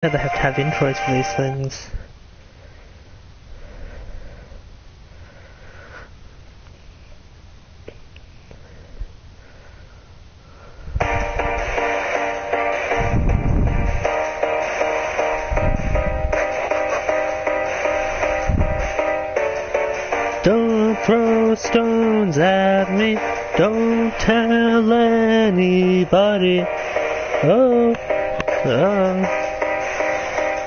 They have to have intros for these things. Don't throw stones at me, don't tell anybody. Oh,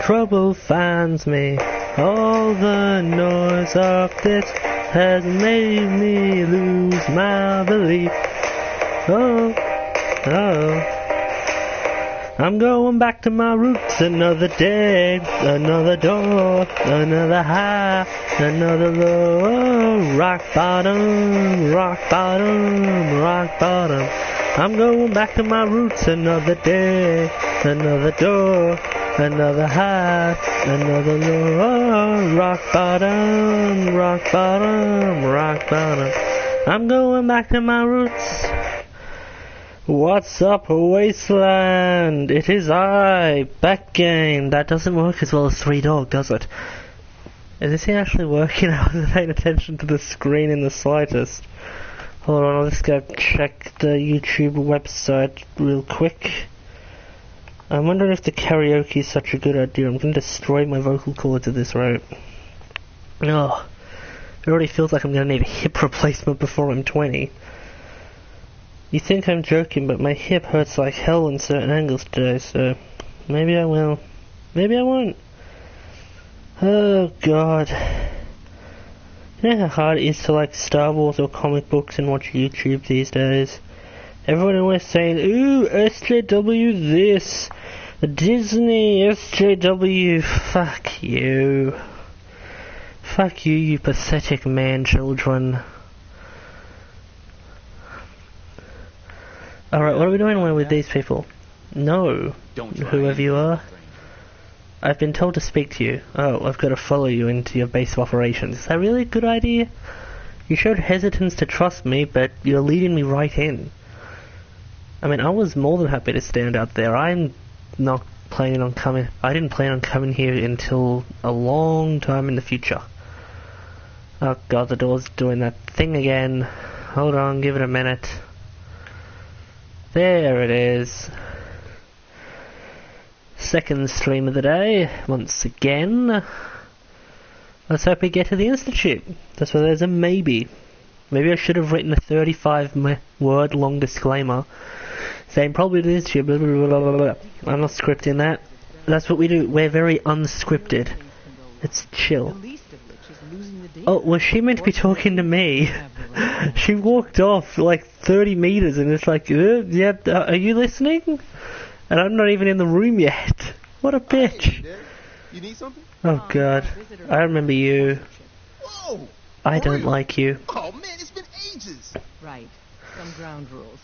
trouble finds me. All the noise of this has made me lose my belief. Oh, I'm going back to my roots. Another day, another door, another high, another low. Rock bottom, rock bottom, rock bottom. I'm going back to my roots. Another day, another door, another high, another low. Rock bottom, rock bottom, rock bottom. I'm going back to my roots. What's up, Wasteland? It is I, back again. That doesn't work as well as 3 Dog, does it? Is this thing actually working? I wasn't paying attention to the screen in the slightest. Hold on, I'll just go check the YouTube website real quick. I'm wondering if the karaoke is such a good idea. I'm going to destroy my vocal cords at this rate. Oh, it already feels like I'm going to need a hip replacement before I'm 20. You think I'm joking, but my hip hurts like hell in certain angles today, so maybe I will. Maybe I won't. Oh god. You know how hard it is to like Star Wars or comic books and watch YouTube these days? Everyone always saying, ooh, SJW this, Disney, SJW, fuck you. Fuck you, you pathetic man-children. Alright, what are we doing with these people? No, whoever you are. I've been told to speak to you. Oh, I've got to follow you into your base of operations. Is that really a good idea? You showed hesitance to trust me, but you're leading me right in. I mean, I was more than happy to stand out there. I'm not planning on coming... I didn't plan on coming here until a long time in the future. Oh god, the door's doing that thing again. Hold on, give it a minute. There it is. Second stream of the day, once again. Let's hope we get to the Institute. That's where there's a maybe. Maybe I should have written a 35-word long disclaimer saying probably the Institute, blah, blah, blah, blah, blah. I'm not scripting that. That's what we do. We're very unscripted. It's chill. Oh, was she meant to be talking to me? She walked off like 30 meters and it's like, yeah, are you listening? And I'm not even in the room yet. What a bitch. You need something? Oh god. I remember you. Whoa! I don't like you. Oh man, it's been ages. Right. Some ground rules.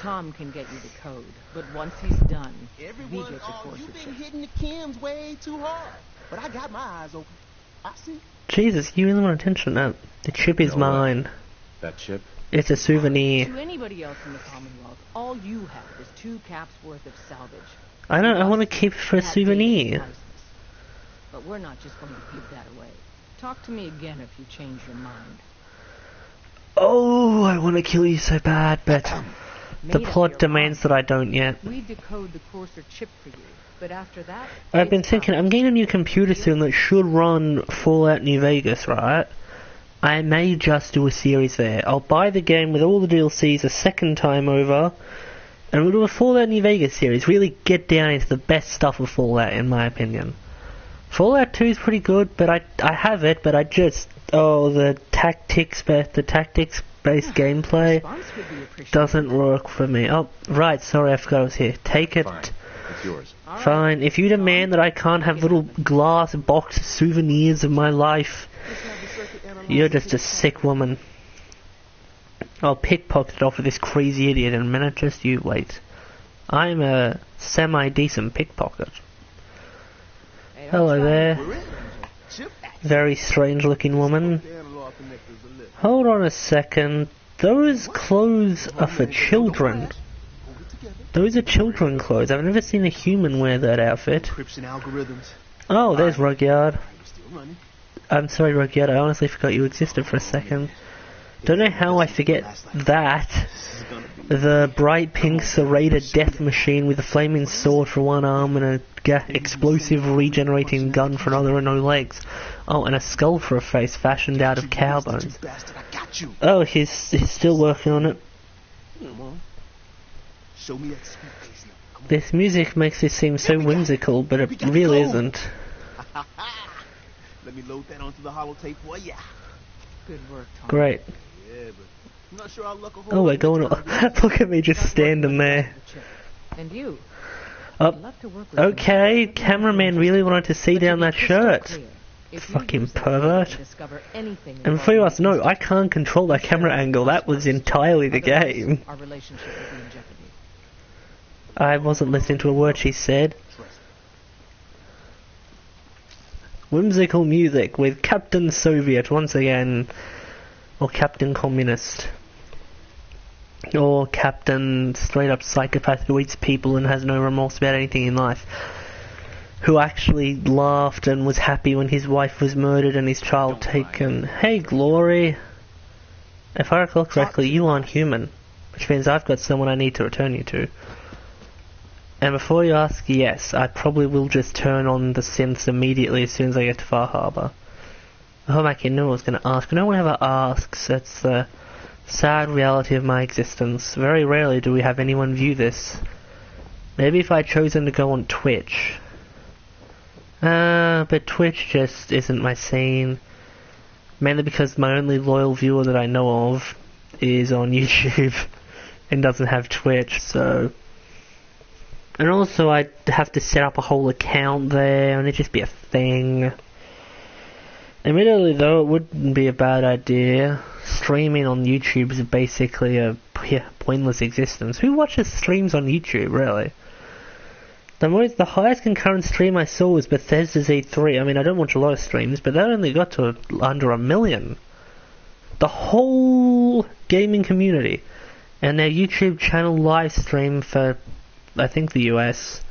Tom can get you the code, but once he's done, we get the course. You've been hitting the chems way too hard. But I got my eyes open. I see. Jesus, you really want attention now. The chip is mine. That chip? It's a souvenir. To anybody else in the Commonwealth, all you have is 2 caps worth of salvage. I don't. I want to keep it for a souvenir. But we're not just going to give that away. Talk to me again if you change your mind. Oh, I want to kill you so bad, but the plot demands that I don't yet. We decode the courser chip for you, but after that, I've been thinking, I'm getting a new computer soon that should run Fallout New Vegas, right? I may just do a series there. I'll buy the game with all the DLCs a second time over, and we'll do a Fallout New Vegas series. Really get down into the best stuff of Fallout, in my opinion. Fallout 2 is pretty good, but I have it, but I just... Oh, the tactics-based gameplay doesn't work for me. Oh, right, sorry, I forgot I was here. Take it. Fine. It's yours. Fine. If you demand that I can't have little glass box souvenirs of my life, you're just a sick woman. I'll pickpocket it off of this crazy idiot in a minute. Just you wait. I'm a semi-decent pickpocket. Hello there. Very strange looking woman. Hold on a second. Those clothes are for children. Those are children clothes. I've never seen a human wear that outfit. Encryption algorithms. Oh, there's Rudyard. We're still running. I'm sorry, Rudyard. I honestly forgot you existed for a second. Don't know how I forget that. The bright pink serrated death machine with a flaming sword for one arm and a explosive regenerating gun for another and no legs. Oh, and a skull for a face fashioned out of cow bones. Oh, he's still working on it. Show me that sweet face now. This music makes it seem so whimsical, but it really isn't. Let me load that onto the holotape for ya. Good work, Tom. Great. Yeah, but I'm not sure I'll look a whole Oh, we're lot going on. Look at me just standing there. And you? Oh, I'd love to work with okay, you. cameraman really wanted to see But down to be that crystal shirt. clear, if you Fucking use that pervert. to discover anything And before you ask, no, I can't control that camera angle. That was entirely the otherwise, game. Our relationship will be in jeopardy. I wasn't listening to a word she said. Whimsical music with Captain Soviet once again. Or Captain Communist. Or Captain straight up psychopath who eats people and has no remorse about anything in life. Who actually laughed and was happy when his wife was murdered and his child taken. Hey, Glory. If I recall correctly, you aren't human. Which means I've got someone I need to return you to. And before you ask, yes, I probably will just turn on the synths immediately as soon as I get to Far Harbor. I hope I can know what I was going to ask. No one ever asks. That's the sad reality of my existence. Very rarely do we have anyone view this. Maybe if I'd chosen to go on Twitch. But Twitch just isn't my scene. Mainly because my only loyal viewer that I know of is on YouTube and doesn't have Twitch, so... And also I'd have to set up a whole account there and it'd just be a thing. Admittedly though, it wouldn't be a bad idea. Streaming on YouTube is basically a pointless existence. Who watches streams on YouTube, really? The highest concurrent stream I saw was Bethesda's E3. I mean, I don't watch a lot of streams, but they only got to under 1 million. The whole gaming community. And their YouTube channel live stream for, I think, the US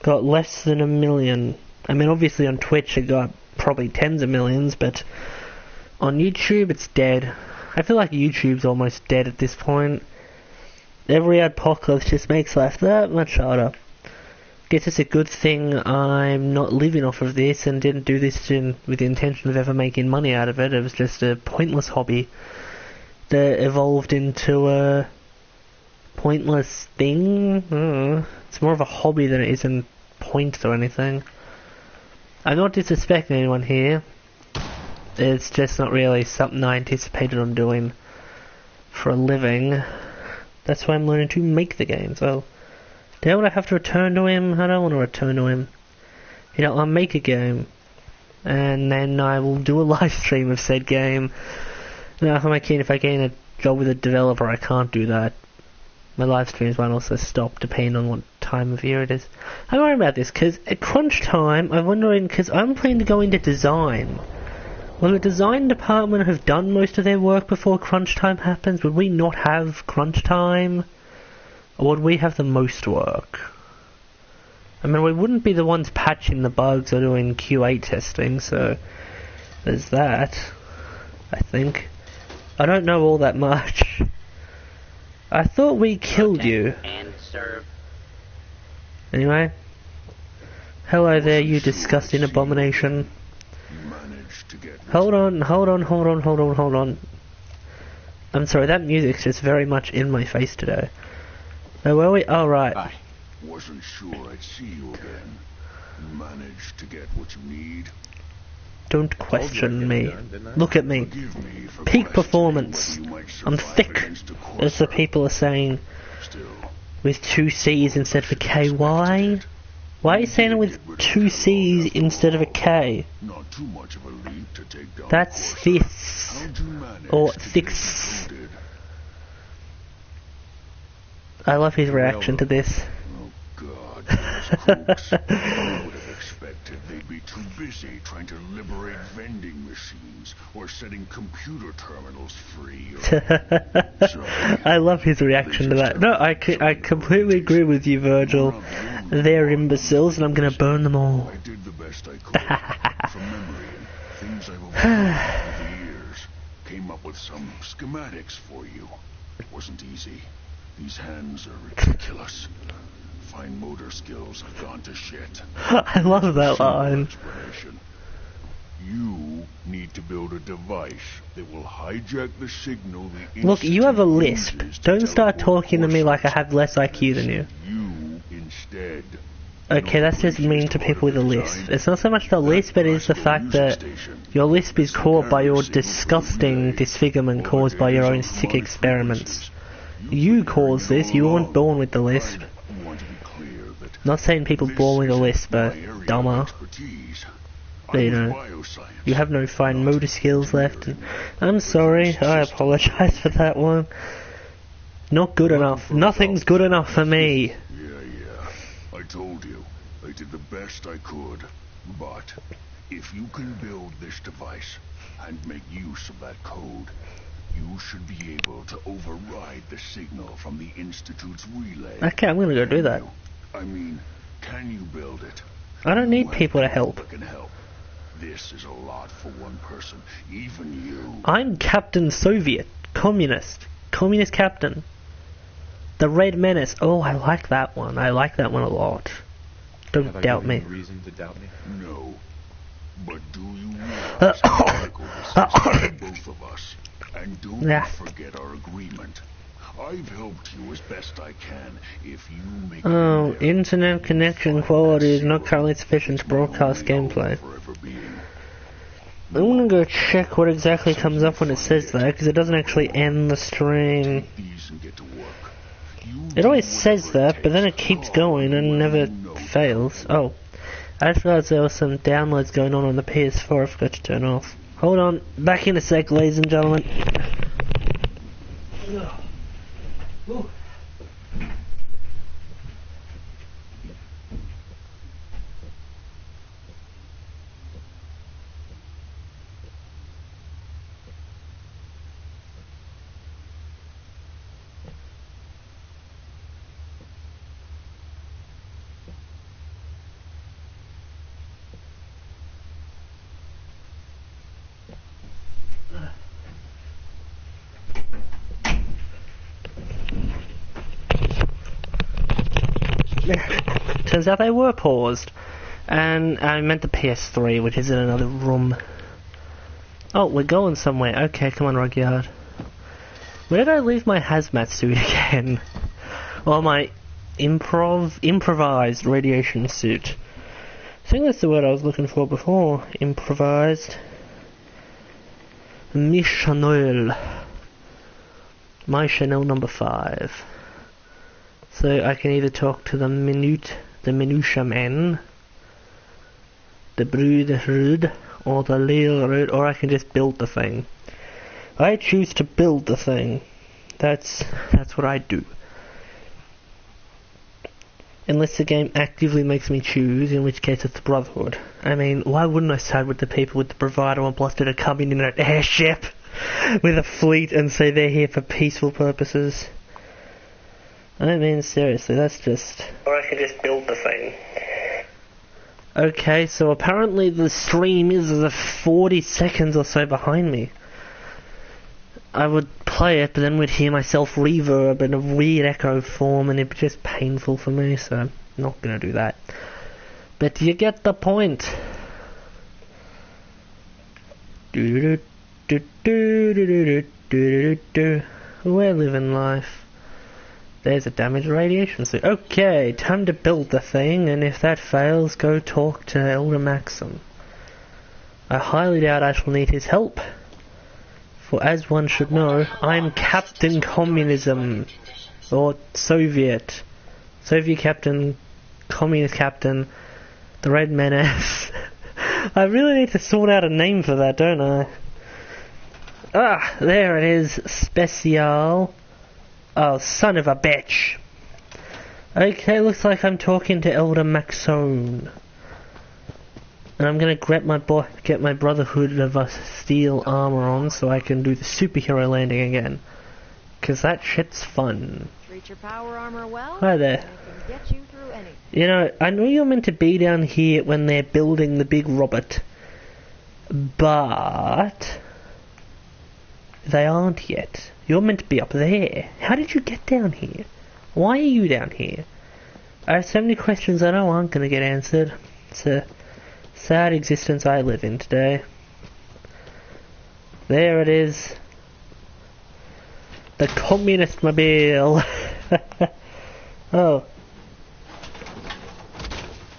got less than 1 million. I mean, obviously on Twitch it got probably tens of millions, but on YouTube it's dead. I feel like YouTube's almost dead at this point. Every apocalypse just makes life that much harder. Guess it's a good thing I'm not living off of this and didn't do this with the intention of ever making money out of it. It was just a pointless hobby that evolved into a pointless thing. It's more of a hobby than it is a point or anything. I'm not disrespecting anyone here. It's just not really something I anticipated on doing for a living. That's why I'm learning to make the game. So, don't I have to return to him? I don't want to return to him. You know, I'll make a game, and then I will do a live stream of said game. Now, if I gain a job with a developer, I can't do that. My live streams might also stop depending on what time of year it is. I'm worried about this because at crunch time, I'm wondering, because I'm planning to go into design. Will the design department have done most of their work before crunch time happens? Would we not have crunch time? Or would we have the most work? I mean, we wouldn't be the ones patching the bugs or doing QA testing, so there's that, I think. I don't know all that much. I thought we killed you. And serve. Anyway. Hello there, you disgusting abomination. Hold on. I'm sorry, that music's just very much in my face today. Where were we? Oh, right. I wasn't sure I'd see you again. You managed to get what you need. Don't question me. Look at me. Peak performance. I'm thick, as the people are saying. With 2 C's instead of a K. Why? Why are you saying it with 2 C's instead of a K? That's this. Or thix. I love his reaction to this. Oh God, those crooks. I would have expected they'd be too busy trying to liberate vending machines or setting computer terminals free. I love his reaction to that. No, I completely agree with you, Virgil. They're imbeciles and I'm gonna burn them all. I did the best I could from memory and things I've overcome over the years. Came up with some schematics for you. It wasn't easy. These hands are ridiculous. Fine motor skills have gone to shit. I love that line. You need to build a device that will hijack the signal the Look, you have a lisp. uses to Don't start teleport talking to me like I forces. have less IQ than you. You instead. Okay, that's just mean to people with a lisp. It's not so much the lisp, it is the fact that your lisp is caused by your disgusting disfigurement caused by your own sick experiments. You caused this, you weren't born with the lisp. Not saying people born with a lisp are dumber. But, you know, you have no fine motor skills left. And I'm sorry, I apologize for that one. Not good enough. Nothing's good enough for me. Yeah. I told you. I did the best I could. But if you can build this device and make use of that code, you should be able to override the signal from the Institute's relay. Okay, I'm gonna go do that. I mean, can you build it? I don't need people to help. That can help. This is a lot for one person, even you. I'm Captain Soviet. Communist captain. The Red Menace. Oh, I like that one. I like that one a lot. Don't doubt me. Reason to doubt me? No. But do you realize how critical this is to both of us? And don't forget our agreement. I've helped you as best I can. If you make Oh, internet connection quality is not currently sufficient to broadcast gameplay. I'm gonna go check what exactly comes up when it says that, because it doesn't actually end the stream. It always says that, but then it keeps going and never fails. Oh, I just realized there was some downloads going on the PS4 I forgot to turn off. Hold on, back in a sec, ladies and gentlemen. Turns out they were paused. And I meant the PS3, which is in another room. Oh, we're going somewhere. Okay, come on, Rugyard. Where did I leave my hazmat suit again? Or my improvised radiation suit. I think that's the word I was looking for before. Improvised. Mi Chanel. My Chanel number 5. So I can either talk to the minutia men, the Bruderud, or the Lilrud, or I can just build the thing. I choose to build the thing. That's what I do. Unless the game actively makes me choose, in which case it's the Brotherhood. I mean, why wouldn't I side with the people with the bravado and bluster to come in an airship with a fleet and say they're here for peaceful purposes? I mean, seriously, that's just... Or I can just build the thing. Okay, so apparently the stream is 40 seconds or so behind me. I would play it, but then would hear myself reverb in a weird echo form, and it'd be just painful for me, so I'm not gonna do that. But you get the point. We're living life. There's a damaged radiation suit. Okay, time to build the thing, and if that fails, go talk to Elder Maxim. I highly doubt I shall need his help. For as one should know, I'm Captain Communism. Or Soviet. Soviet Captain, Communist Captain, the Red Menace. I really need to sort out a name for that, don't I? Ah, there it is. Special. Oh, son of a bitch. Okay, looks like I'm talking to Elder Maxone. And I'm gonna get my Brotherhood of Steel armor on so I can do the superhero landing again. Cause that shit's fun. Treat your power armor well. Hi there. And it can get you through anything. You know, I know you're meant to be down here when they're building the big robot. But they aren't yet. You're meant to be up there. How did you get down here? Why are you down here? I have so many questions I know aren't going to get answered. It's a sad existence I live in today. There it is. The communist mobile. Oh.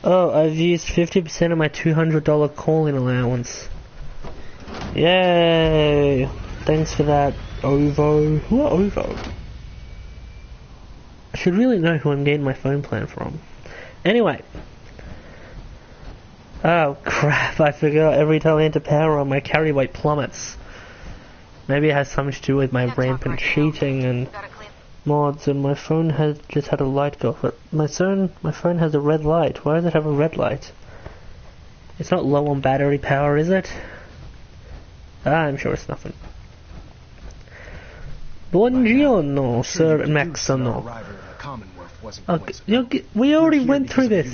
Oh, I've used 50% of my $200 calling allowance. Yay! Thanks for that, Ovo. Who are Ovo? I should really know who I'm getting my phone plan from. Anyway. Oh crap, I forgot every time I enter power on my carry weight plummets. Maybe it has something to do with my rampant cheating and mods, and my phone has just had a light go off. My phone has a red light. Why does it have a red light? It's not low on battery power, is it? I'm sure it's nothing. Buongiorno, Sir Maxono. Okay, we already went through this.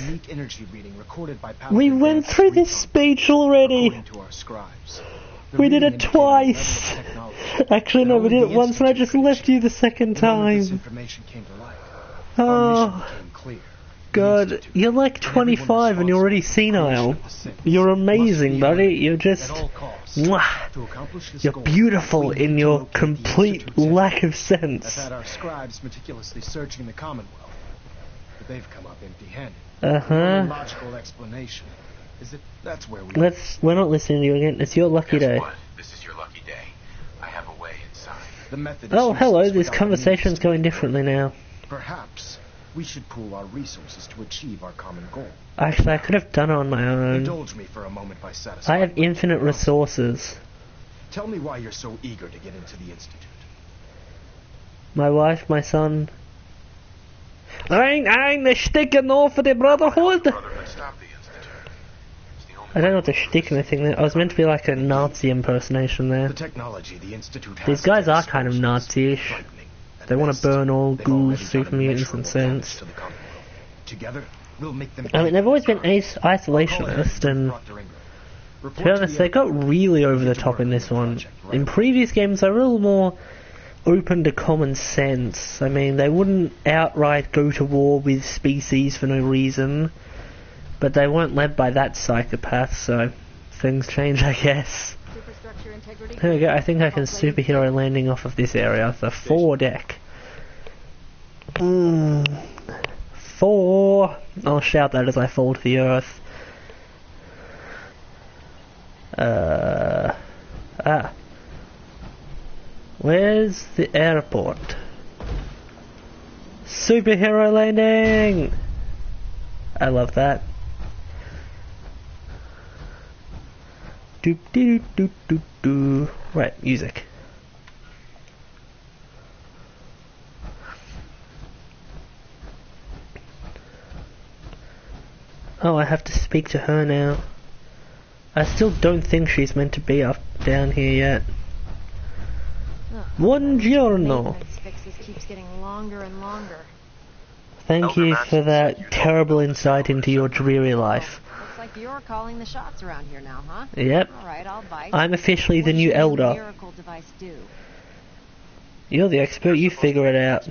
We went through this speech already. We did it twice. Actually, no, we did it once, and I just left you the second time. Oh, God, you're like 25 and you're already senile. You're amazing, buddy. You're just... Mwah. You're beautiful in your complete lack of sense. I've had our scribes meticulously searching the Commonwealth, but they've come up empty-handed. Uh-huh. The logical explanation is that that's where we're not listening to you again. It's your lucky day. What? This is your lucky day. I have a way inside. The method oh, hello. This conversation's going differently now. Perhaps we should pool our resources to achieve our common goal. Actually, I could have done it on my own. Indulge me for a moment by satisfying. I have infinite resources. Tell me why you're so eager to get into the Institute. My wife, my son. I'm the sticking off for the Brotherhood. I don't know what the shtick and the thing there. I was meant to be like a Nazi impersonation there. The technology the Institute has. These guys are kind of Nazi-ish. They want to burn all ghouls, super mutants, and saints. Together, we'll make them. I mean, they've always been isolationist, and to be honest, they got really over the top in this one. In previous games, they were a little more open to common sense. I mean, they wouldn't outright go to war with species for no reason, but they weren't led by that psychopath, so things change, I guess. There we go, I think I can superhero landing off of this area, the 4 deck. 4! I'll shout that as I fall to the earth. Where's the airport? Superhero landing! I love that. Doop dee doop doop doop doo. Right, music. Oh, I have to speak to her now. I still don't think she's meant to be down here yet. Buongiorno. Keeps getting longer and longer. Thank you for that terrible insight into your dreary life. Looks like you're calling the shots around here now, huh? Yep. All right, I'll bite. I'm officially the new elder. Miracle device do? You're the expert. You figure it out.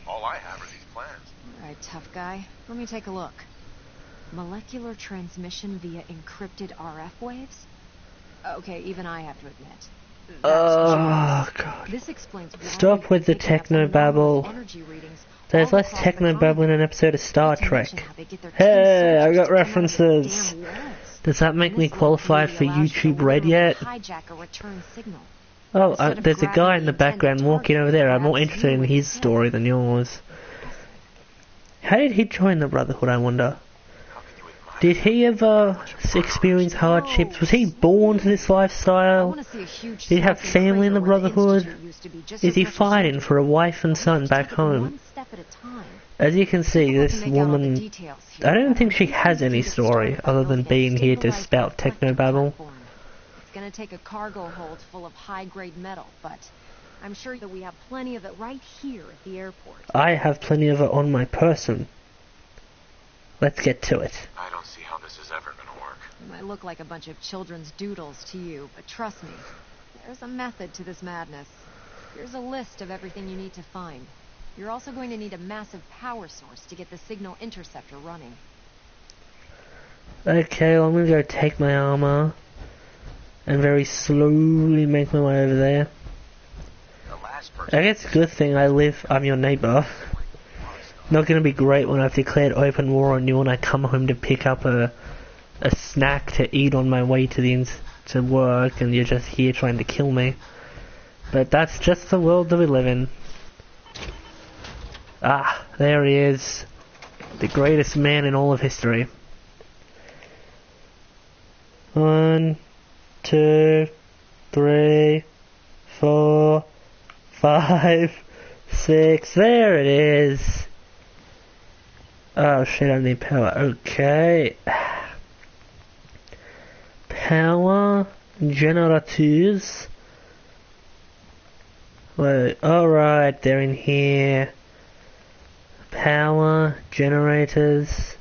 All I have are these plans. All right, tough guy. Let me take a look. Molecular transmission via encrypted RF waves? Okay, even I have to admit. Oh, God. This explains why Stop with the techno-babble. There's less techno-babble in an episode of Star Trek. Hey, I got references. Does that make me qualified for YouTube Red yet? Oh, there's a guy in the background walking over there. I'm more interested in his story than yours. How did he join the Brotherhood, I wonder? Did he ever experience hardships? Was he born to this lifestyle? Did he have family in the Brotherhood? Is he fighting for a wife and son back home? As you can see, this woman, I don't think she has any story other than being here to spout technobabble. It's gonna take a cargo hold full of high-grade metal, but I'm sure that we have plenty of it right here at the airport. I have plenty of it on my person. Let's get to it. I don't see how this is ever gonna work. It might look like a bunch of children's doodles to you, but trust me, there's a method to this madness. Here's a list of everything you need to find. You're also going to need a massive power source to get the signal interceptor running. Okay, well, I'm gonna go take my armor and very slowly make my way over there. I guess it's a good thing I'm your neighbor. Not gonna be great when I've declared open war on you and I come home to pick up a snack to eat on my way to work and you're just here trying to kill me. But that's just the world that we live in. Ah, there he is. The greatest man in all of history. 1, 2, 3, 4, 5, 6. There it is. Oh shit, I need power. Okay. Power generators. Wait, alright, they're in here. Power generators.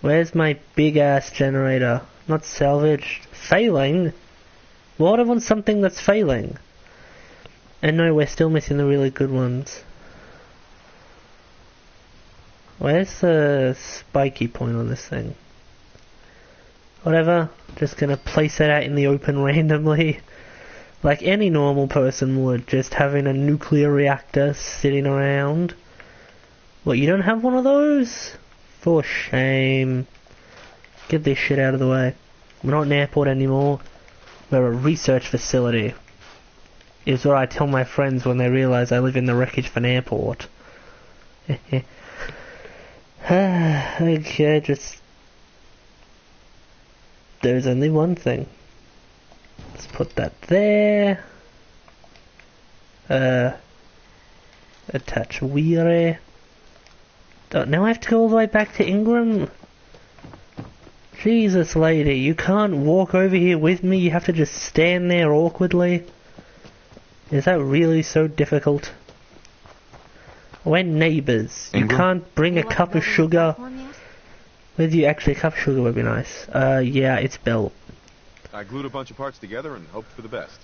Where's my big ass generator? Not salvaged. Failing? Why would I want something that's failing? And no, we're still missing the really good ones. Where's the spiky point on this thing? Whatever, just gonna place it out in the open randomly. Like any normal person would, just having a nuclear reactor sitting around. What, you don't have one of those? For shame. Get this shit out of the way. We're not an airport anymore. We're a research facility. Is what I tell my friends when they realise I live in the wreckage of an airport. Okay, just... There's only one thing. Let's put that there. Attach weary. Now I have to go all the way back to Ingram? Jesus, lady, you can't walk over here with me, you have to just stand there awkwardly? Is that really so difficult? We're neighbours. You can't bring a cup of sugar with you. Actually, a cup of sugar would be nice. Yeah, it's built. I glued a bunch of parts together and hoped for the best.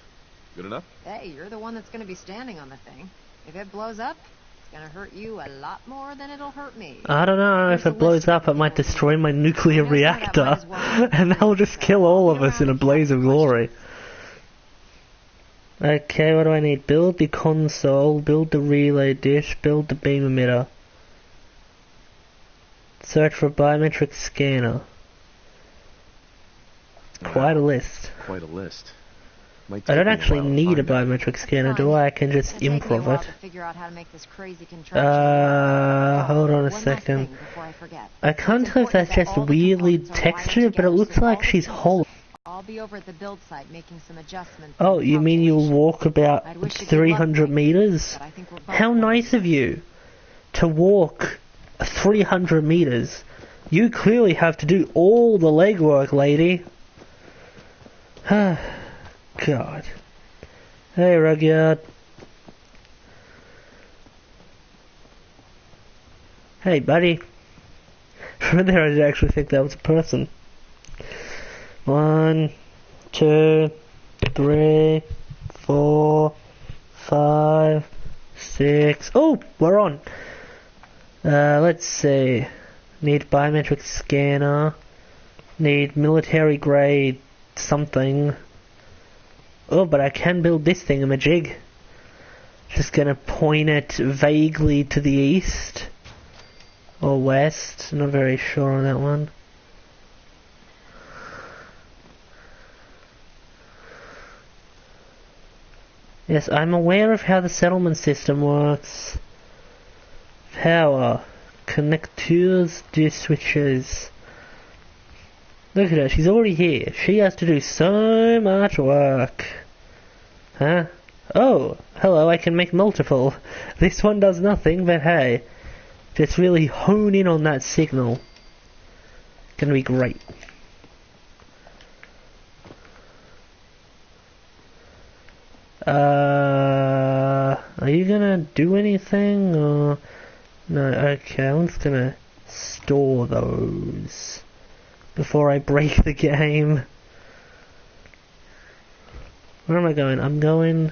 Good enough? Hey, you're the one that's going to be standing on the thing. If it blows up, it's going to hurt you a lot more than it'll hurt me. I don't know, if it blows up it might destroy my nuclear reactor. And that'll just kill all of us in a blaze of glory. Okay, what do I need? Build the console, build the relay dish, build the beam emitter. Search for a biometric scanner. Quite a list. Quite a list. I don't actually need a biometric scanner, do I? I can just improv it. Hold on a second. I can't tell if that's just weirdly textured, but it looks like she's whole. I'll be over at the build site making some adjustments. Oh, you mean you'll walk about 300 meters? How nice of you to walk 300 meters. You clearly have to do all the legwork, lady. God. Hey, Rudyard. Hey, buddy. From there, I did actually think that was a person. 1, 2, 3, 4, 5, 6. Oh, we're on. Let's see. Need biometric scanner. Need military grade something. Oh, but I can build this thingamajig. Just gonna point it vaguely to the east. Or west. Not very sure on that one. Yes, I'm aware of how the settlement system works. Power. Connectors, switches. Look at her, she's already here. She has to do so much work. Huh? Oh, hello, I can make multiple. This one does nothing, but hey. Just really hone in on that signal. Gonna be great. Are you gonna do anything or no? Okay, I'm just gonna store those before I break the game. Where am I going? I'm going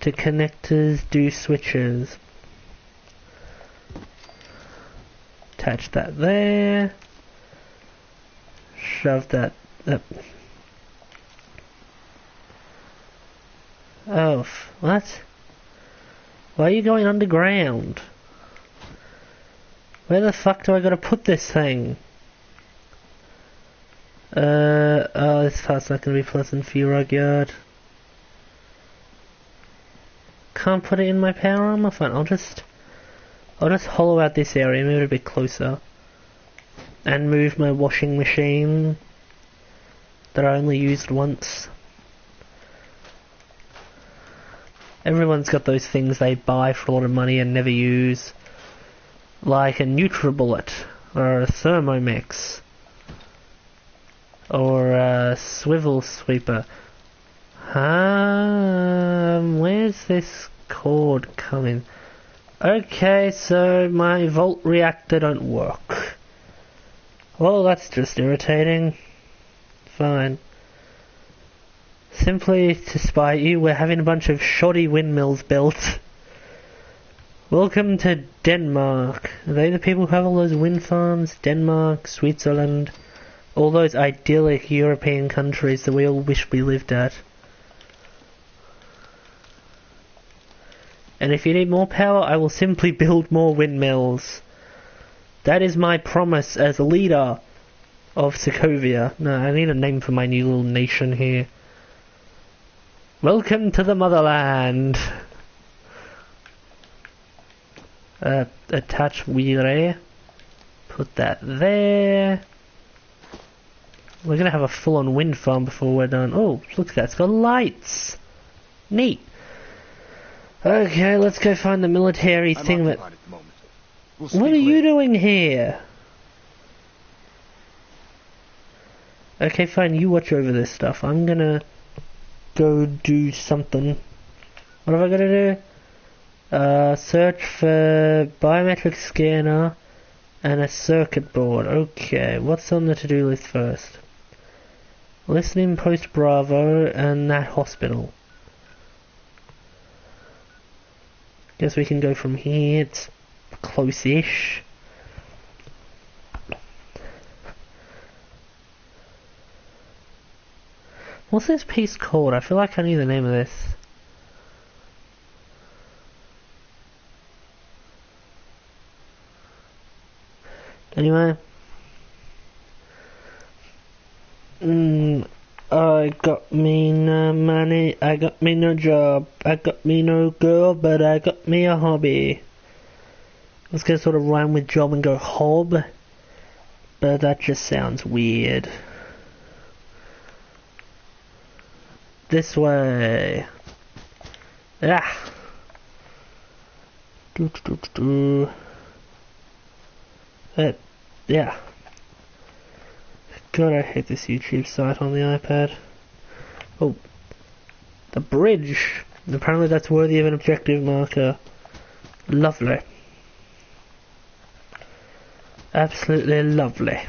to connectors, do switches. Attach that there. Shove that up. Oh, what? Why are you going underground? Where the fuck do I gotta put this thing? Oh, this part's not gonna be pleasant for you, Rugyard. Can't put it in my power armor? Fine, I'll just hollow out this area, move it a bit closer. And move my washing machine that I only used once. Everyone's got those things they buy for a lot of money and never use. Like a NutriBullet, or a Thermomix, or a swivel sweeper. Where's this cord coming? Okay, so my volt reactor don't work. Well, that's just irritating. Fine. Simply to spite you, we're having a bunch of shoddy windmills built. Welcome to Denmark. Are they the people who have all those wind farms? Denmark, Switzerland, all those idyllic European countries that we all wish we lived at. And if you need more power, I will simply build more windmills. That is my promise as a leader of Sokovia. No, I need a name for my new little nation here. Welcome to the motherland. Attach relay. Put that there. We're gonna have a full-on wind farm before we're done. Oh, look at that, it's got lights. Neat. Okay, let's go find the military thing that... What are you doing here? Okay, fine, you watch over this stuff. I'm gonna go do something. What have I gotta do? Search for biometric scanner and a circuit board. Okay, what's on the to-do list first? Listening post Bravo and that hospital. Guess we can go from here. It's close-ish. What's this piece called? I feel like I need the name of this. Anyway. I got me no money, I got me no job, I got me no girl, but I got me a hobby. I was gonna sort of rhyme with job and go hob, but that just sounds weird. This way. Ah. Yeah. God, I hate this YouTube site on the iPad. Oh. The bridge. Apparently that's worthy of an objective marker. Lovely. Absolutely lovely.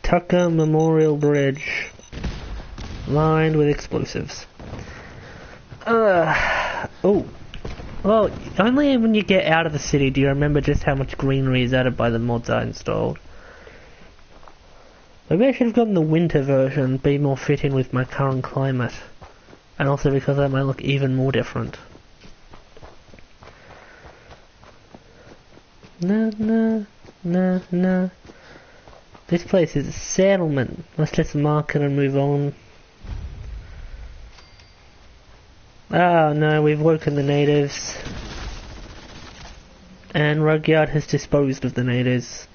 Tucker Memorial Bridge. Lined with explosives. Oh. Well, only when you get out of the city do you remember just how much greenery is added by the mods I installed. Maybe I should have gotten the winter version, be more fitting with my current climate. And also because that might look even more different. No. This place is a settlement. Let's just mark it and move on. Oh no, we've woken the natives. And Rugyard has disposed of the natives.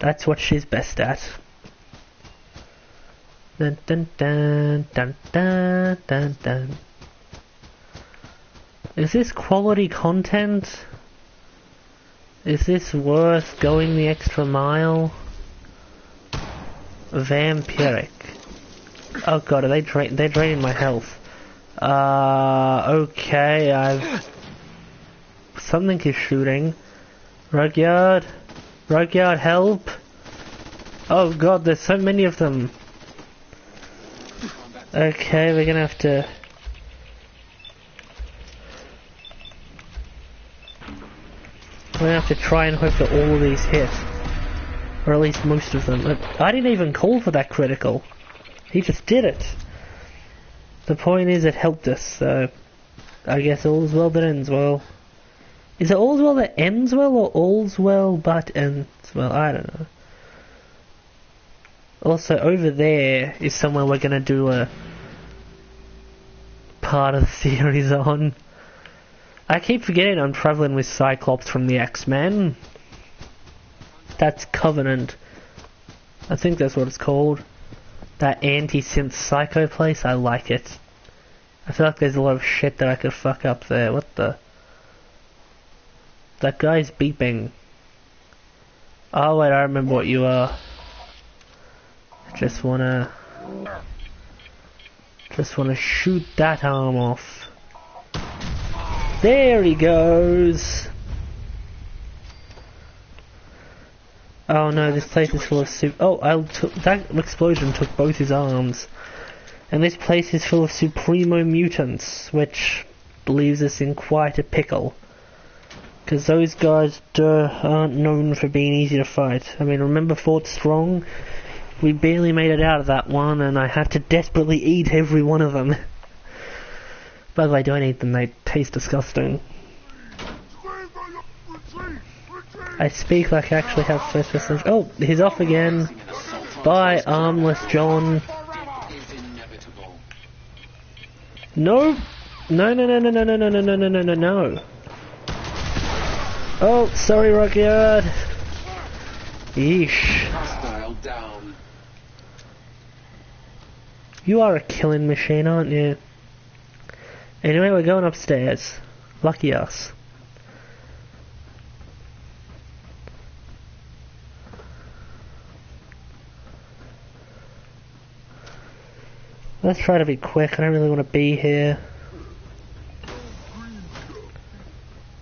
That's what she's best at. Dun dun dun dun dun dun dun. Is this quality content? Is this worth going the extra mile? Vampiric. Oh god, they're draining my health. Okay, something is shooting. Rugyard, help! Oh god, there's so many of them. Okay, we're gonna have to... We're gonna have to try and hope that all of these hit. Or at least most of them. I didn't even call for that critical. He just did it. The point is it helped us, so... I guess all's well that ends well. Is it all's well that ends well, or all's well but ends well? I don't know. Also, over there is somewhere we're gonna do a... part of the series on. I keep forgetting I'm traveling with Cyclops from the X-Men. That's Covenant. I think that's what it's called. That anti-synth psycho place, I like it. I feel like there's a lot of shit that I could fuck up there. What the... That guy's beeping. Oh wait, I remember what you are. Just wanna shoot that arm off. There he goes! Oh no, this place is full of that explosion took both his arms. And this place is full of Supremo mutants, which leaves us in quite a pickle. Because those guys aren't known for being easy to fight. I mean, remember Fort Strong? We barely made it out of that one, and I had to desperately eat every one of them. By the way, don't eat them, they taste disgusting. I speak like I actually have first person. Oh, he's off again. Bye, armless John. No! No. Oh, sorry, Rockyard. Yeesh. You are a killing machine, aren't you? Anyway, we're going upstairs. Lucky us. Let's try to be quick, I don't really want to be here.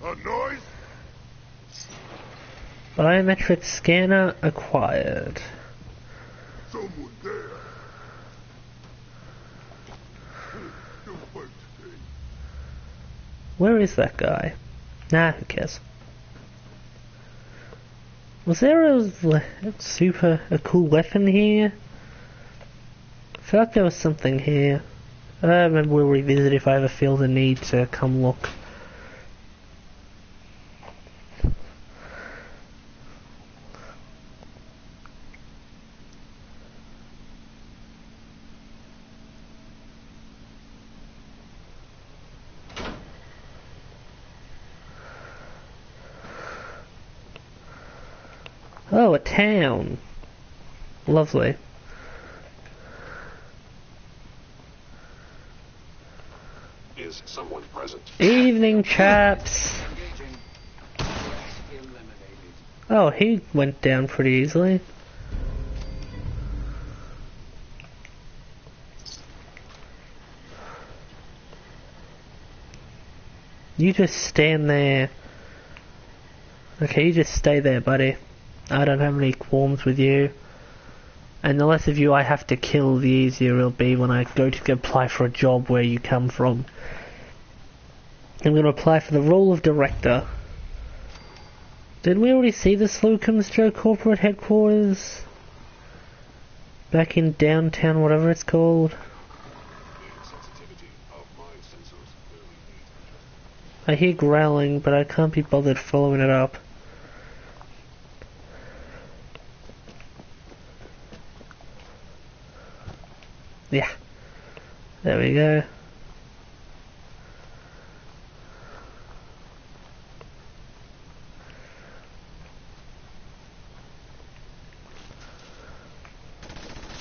A noise? Biometric scanner acquired. Someone there. Where is that guy? Nah, who cares? Was there a cool weapon here? I feel like there was something here. Maybe we'll revisit if I ever feel the need to come look. Oh, a town. Lovely. Is someone present? Evening, chaps. Oh, he went down pretty easily. You just stand there. Okay, you just stay there, buddy. I don't have any qualms with you. And the less of you I have to kill, the easier it'll be when I go to apply for a job where you come from. I'm going to apply for the role of director. Did we already see the Slocum's Joe corporate headquarters? Back in downtown, whatever it's called. I hear growling, but I can't be bothered following it up. Yeah. There we go.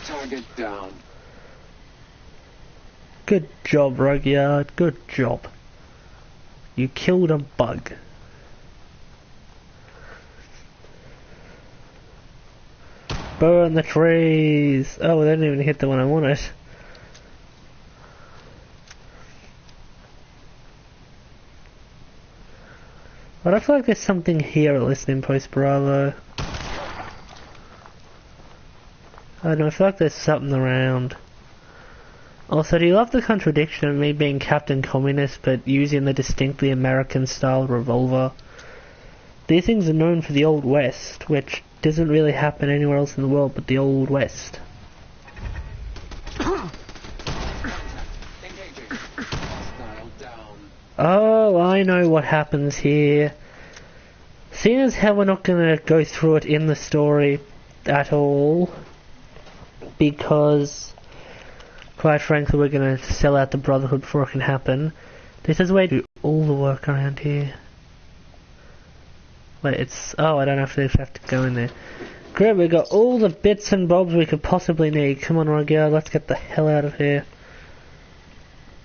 Target down. Good job, Rudyard. Good job. You killed a bug. Burn the trees! Oh, they didn't even hit the one I wanted. But I feel like there's something here at Listening Post Bravo. I don't know, I feel like there's something around. Also, do you love the contradiction of me being Captain Communist but using the distinctly American style revolver? These things are known for the Old West, which doesn't really happen anywhere else in the world but the Old West. Oh, I know what happens here. Seeing as how we're not going to go through it in the story at all, because, quite frankly, we're going to sell out the Brotherhood before it can happen. This is a way to do all the work around here. Wait, it's... oh, I don't have to go in there. Great, we've got all the bits and bobs we could possibly need. Come on, Rudyard, let's get the hell out of here.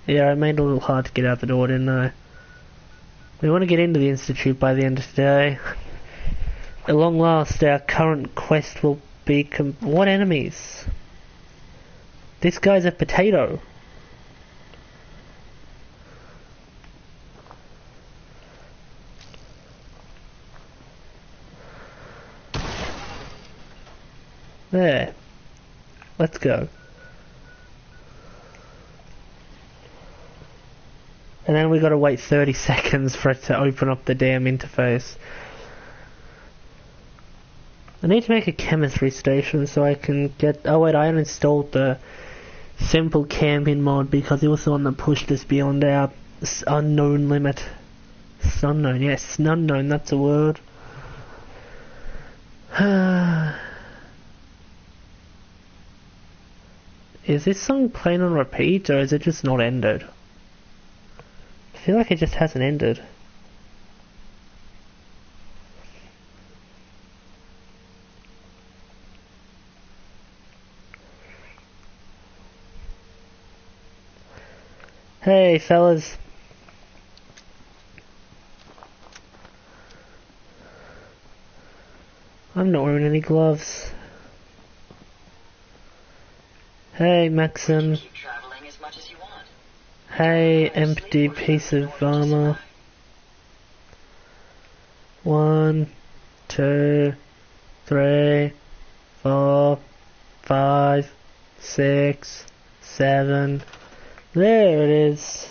Yeah, I made it a little hard to get out the door, didn't I? We want to get into the Institute by the end of today. At long last, our current quest will be what enemies? This guy's a potato. There. Let's go. And then we gotta wait 30 seconds for it to open up the damn interface. I need to make a chemistry station so I can get... oh wait, I uninstalled the simple camping mod because it was the one that pushed us beyond our unknown limit. Unknown, yes, unknown, that's a word. Is this song playing on repeat or is it just not ended? I feel like it just hasn't ended. Hey fellas. I'm not wearing any gloves. Hey Maxim. Hey, empty piece of armor. 1, 2, 3, 4, 5, 6, 7. There it is.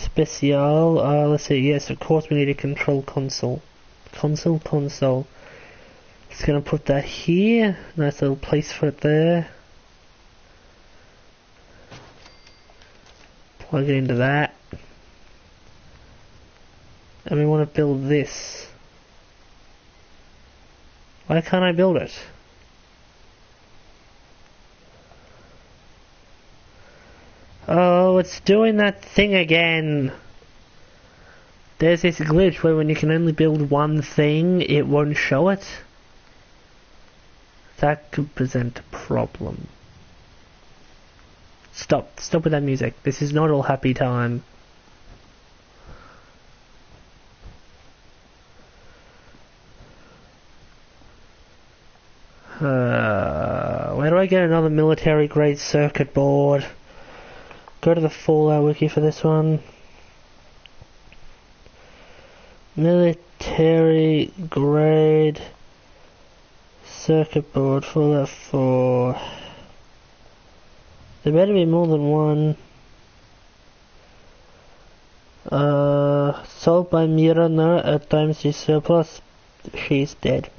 Special. Let's see. Yes, of course we need a control console. Console. Just gonna put that here. Nice little place for it there. Plug it into that. And we want to build this. Why can't I build it? Oh, it's doing that thing again. There's this glitch where when you can only build one thing, it won't show it. That could present a problem. Stop with that music. This is not all happy time. Where do I get another military grade circuit board? Go to the Fallout wiki for this one. Military grade circuit board, Fallout 4. There better be more than one. Sold by Mirana at Dynasty Surplus. She's dead.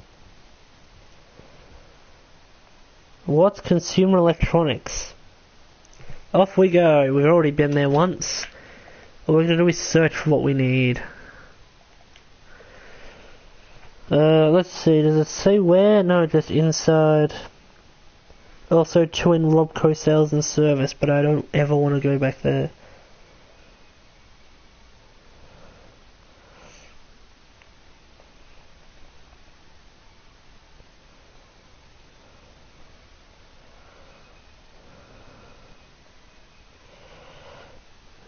What's consumer electronics? Off we go. We've already been there once. All we're going to do is search for what we need. Let's see. Does it say where? No, just inside. Also 2 in Robco sales and service, but I don't ever want to go back there.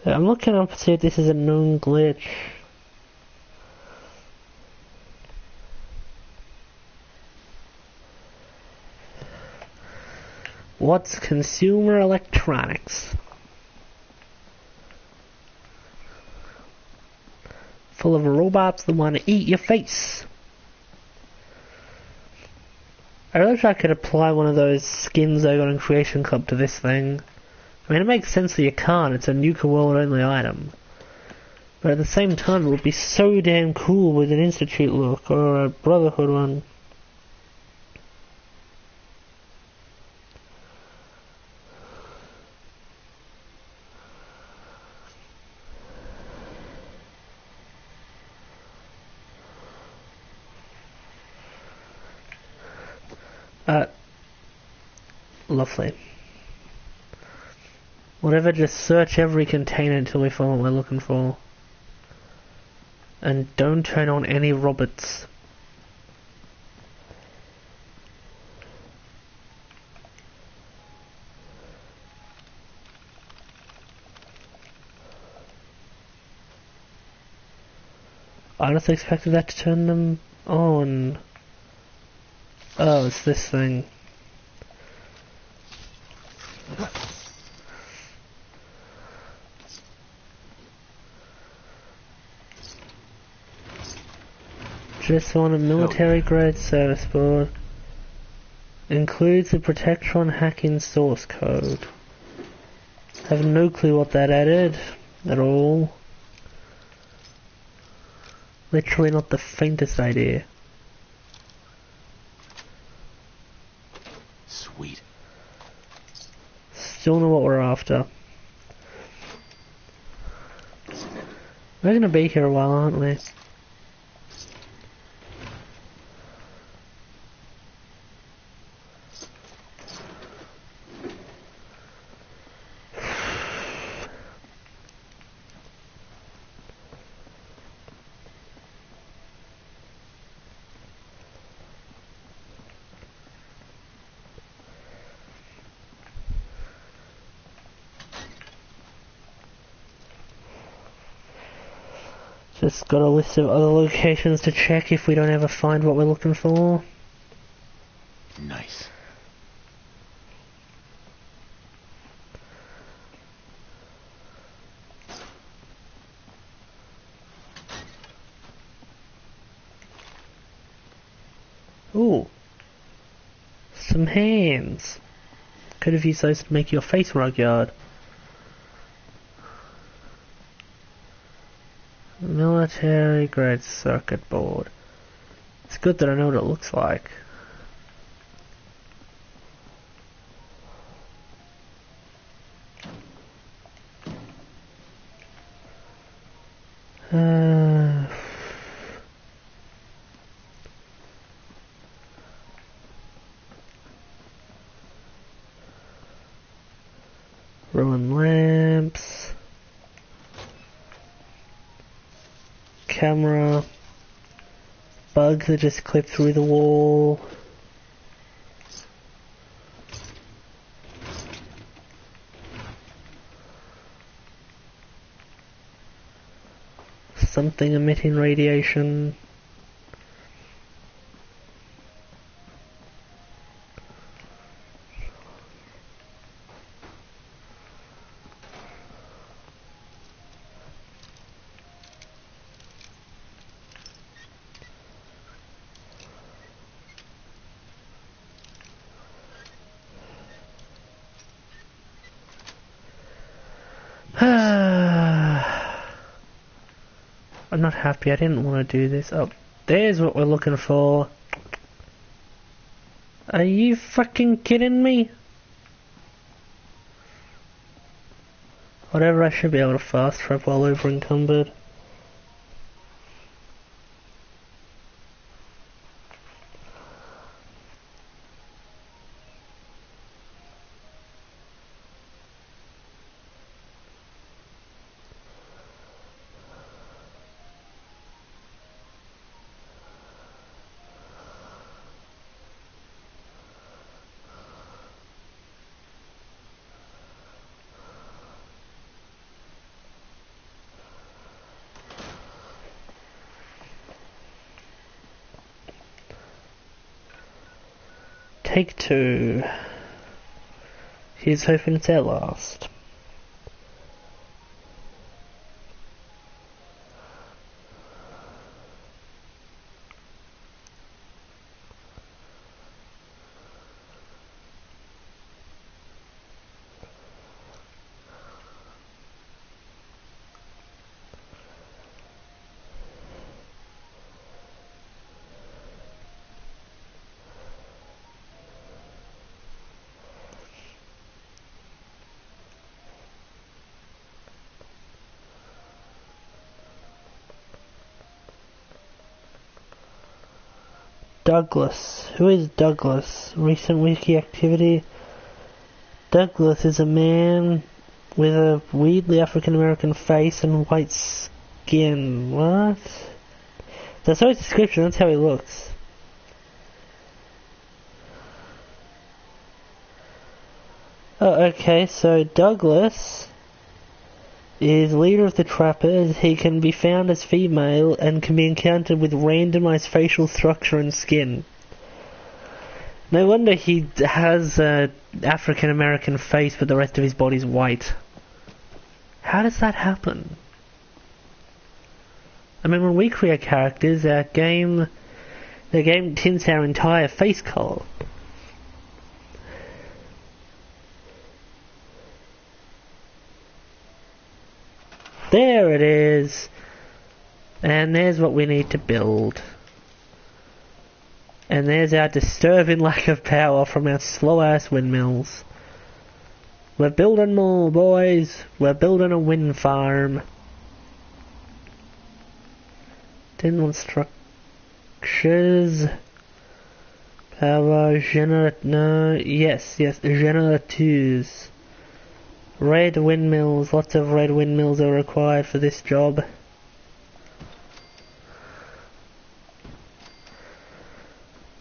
I'm looking up to see if this is a known glitch. What's consumer electronics? Full of robots that want to eat your face. I wish I could apply one of those skins I got in Creation Club to this thing. I mean, it makes sense that you can't, it's a Nuka World only item. But at the same time, it would be so damn cool with an Institute look, or a Brotherhood one. Lovely. Whatever, just search every container until we find what we're looking for. And don't turn on any robots. I just expected that to turn them on. Oh, it's this thing. Just on a military grade service board. Includes a Protectron hacking source code. Have no clue what that added at all. Literally not the faintest idea. Sweet. Still know what we're after. We're gonna be here a while, aren't we? Just got a list of other locations to check if we don't ever find what we're looking for. Nice. Ooh. Some hands. Could have used those to make your face rugyard. Military grade circuit board. It's good that I know what it looks like. Ruined lamps. Camera. Bug that just clipped through the wall. Something emitting radiation. I'm not happy, I didn't want to do this. Oh, there's what we're looking for. Are you fucking kidding me? Whatever, I should be able to fast travel while over encumbered. Take two. Here's hoping it's our last. Douglas. Who is Douglas? Recent wiki activity. Douglas is a man with a weirdly African American face and white skin. What? That's not his description, that's how he looks. Oh, okay, so Douglas is leader of the Trappers. He can be found as female and can be encountered with randomized facial structure and skin. No wonder he has an African American face but the rest of his body's white. How does that happen? I mean, when we create characters, the game tints our entire face color. There it is. And there's what we need to build. And there's our disturbing lack of power from our slow-ass windmills. We're building more, boys. We're building a wind farm. Didn't want structures. Power generators. Red windmills, lots of red windmills are required for this job.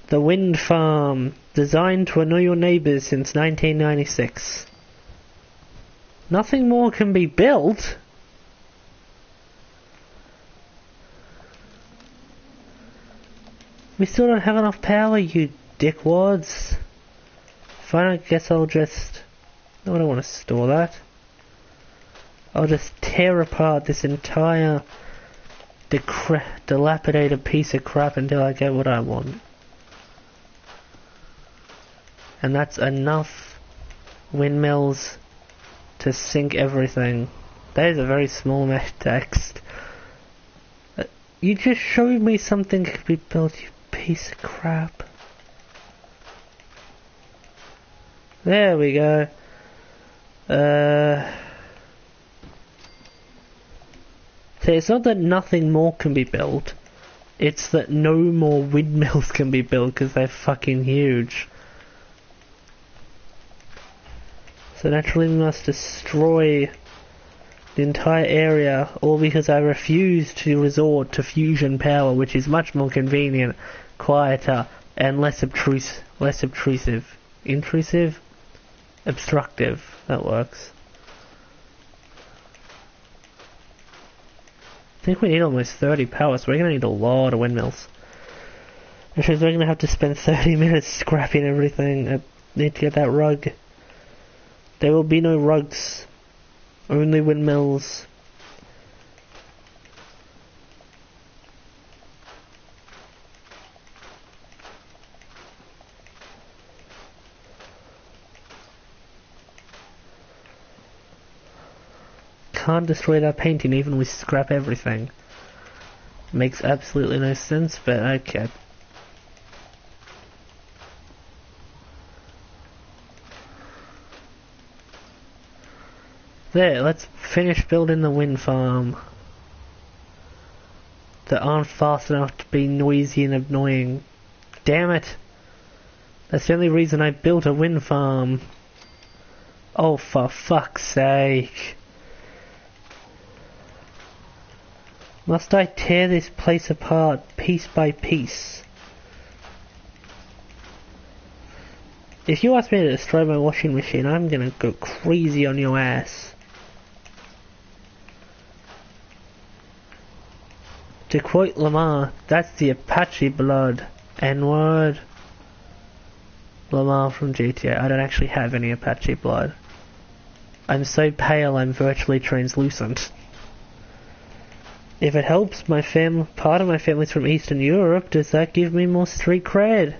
The wind farm, designed to annoy your neighbours since 1996. Nothing more can be built? We still don't have enough power, you dickwads. Fine, I guess I'll just... No, I don't want to store that. I'll just tear apart this entire dilapidated piece of crap until I get what I want. And that's enough windmills to sink everything. That is a very small amount of text. You just showed me something could be built, you piece of crap. There we go. So it's not that nothing more can be built, it's that no more windmills can be built because they're fucking huge. So naturally we must destroy the entire area, all because I refuse to resort to fusion power, which is much more convenient, quieter, and less obtrusive. Intrusive? Obstructive. That works. I think we need almost 30 power, so we're going to need a lot of windmills. Which means we're going to have to spend 30 minutes scrapping everything. I need to get that rug. There will be no rugs. Only windmills. Can't destroy that painting even if we scrap everything. Makes absolutely no sense, but okay. There, let's finish building the wind farm. That aren't fast enough to be noisy and annoying. Damn it! That's the only reason I built a wind farm. Oh, for fuck's sake. Must I tear this place apart piece by piece? If you ask me to destroy my washing machine, I'm gonna go crazy on your ass. To quote Lamar, that's the Apache blood. N-word. Lamar from GTA. I don't actually have any Apache blood. I'm so pale I'm virtually translucent. If it helps, part of my family's from Eastern Europe. Does that give me more street cred?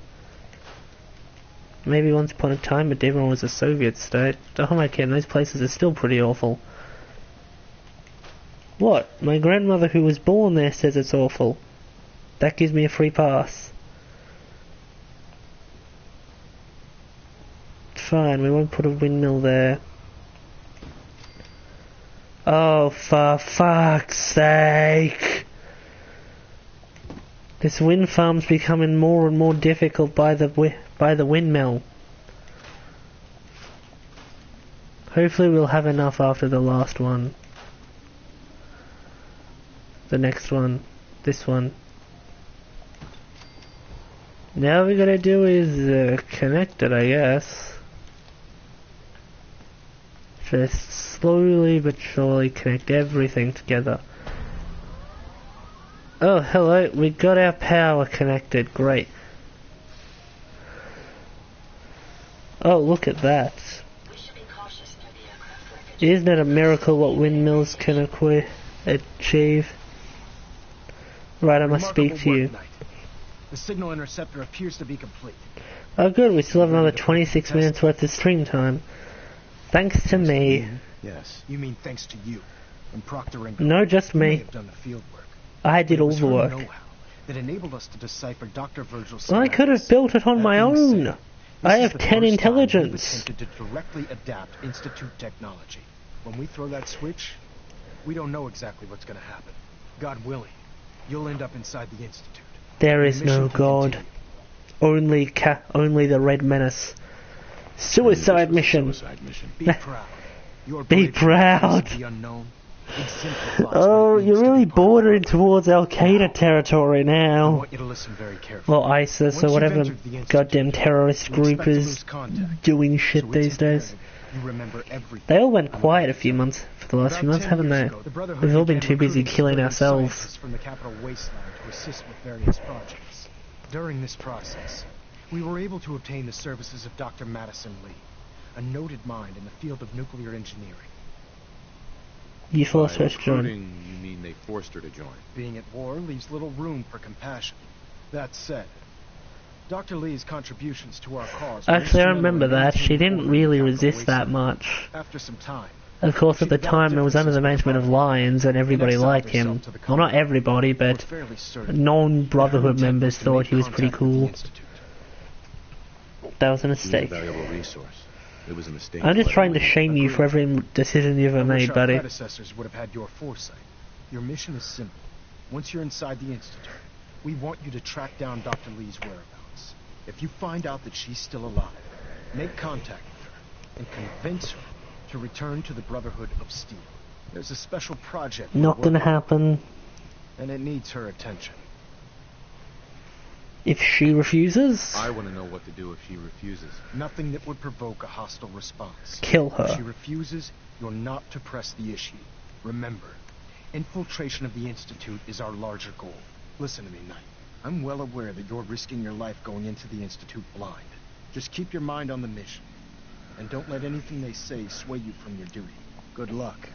Maybe once upon a time, but everyone was a Soviet state. Oh my god, those places are still pretty awful. What? My grandmother who was born there says it's awful. That gives me a free pass. Fine, we won't put a windmill there. Oh, for fuck's sake! This wind farm's becoming more and more difficult by the windmill. Hopefully we'll have enough after the last one. The next one. This one. Now all we gotta do is connect it, I guess. Just slowly but surely connect everything together. Oh, hello, we got our power connected, great. Oh, look at that. Isn't it a miracle what windmills can achieve? Right, I must speak to you. The signal interceptor appears to be complete. Oh good, we still have another 26 minutes worth of stream time. Thanks to me. Yes, you mean thanks to you and Proctor and No, just me. have done the field work. I did all the work. Know-how that enabled us to decipher Dr. Virgil's I could have built it on my own. I have 10 intelligence. Attempted to directly adapt Institute technology. When we throw that switch, we don't know exactly what's going to happen. God willing, you'll end up inside the Institute. There is no God. Only the Red Menace. Suicide mission. Be proud. Be proud. The unknown. Oh, you're really bordering towards Al-Qaeda territory I now. want you to listen very carefully. Well, ISIS or whatever goddamn terrorist group is doing shit these days. You remember everything. They all went quiet for the last few months, haven't they? We've all been too busy killing ourselves. From the capital wasteland to assist with various projects. During this process, we were able to obtain the services of Dr. Madison Lee, a noted mind in the field of nuclear engineering. You forced her to join. You mean they forced her to join? Being at war leaves little room for compassion. That said, Dr. Lee's contributions to our cause... Actually, I remember that. She didn't really resist that much. After some time... Of course, at the time, it was under the management of Lions, and everybody liked him. Well, not everybody, but non-Brotherhood members thought he was pretty cool. That was a mistake. Valuable resource. It was a mistake. I'm just trying to shame you for every decision you've ever made, buddy. Our predecessors would have had your foresight. Your mission is simple. Once you're inside the Institute, we want you to track down Dr. Lee's whereabouts. If you find out that she's still alive, make contact with her and convince her to return to the Brotherhood of Steel. There's a special project. Not gonna happen. And it needs her attention. If she refuses? I want to know what to do if she refuses. Nothing that would provoke a hostile response. Kill her. If she refuses, you're not to press the issue. Remember, infiltration of the Institute is our larger goal. Listen to me, Knight. I'm well aware that you're risking your life going into the Institute blind. Just keep your mind on the mission. And don't let anything they say sway you from your duty. Good luck.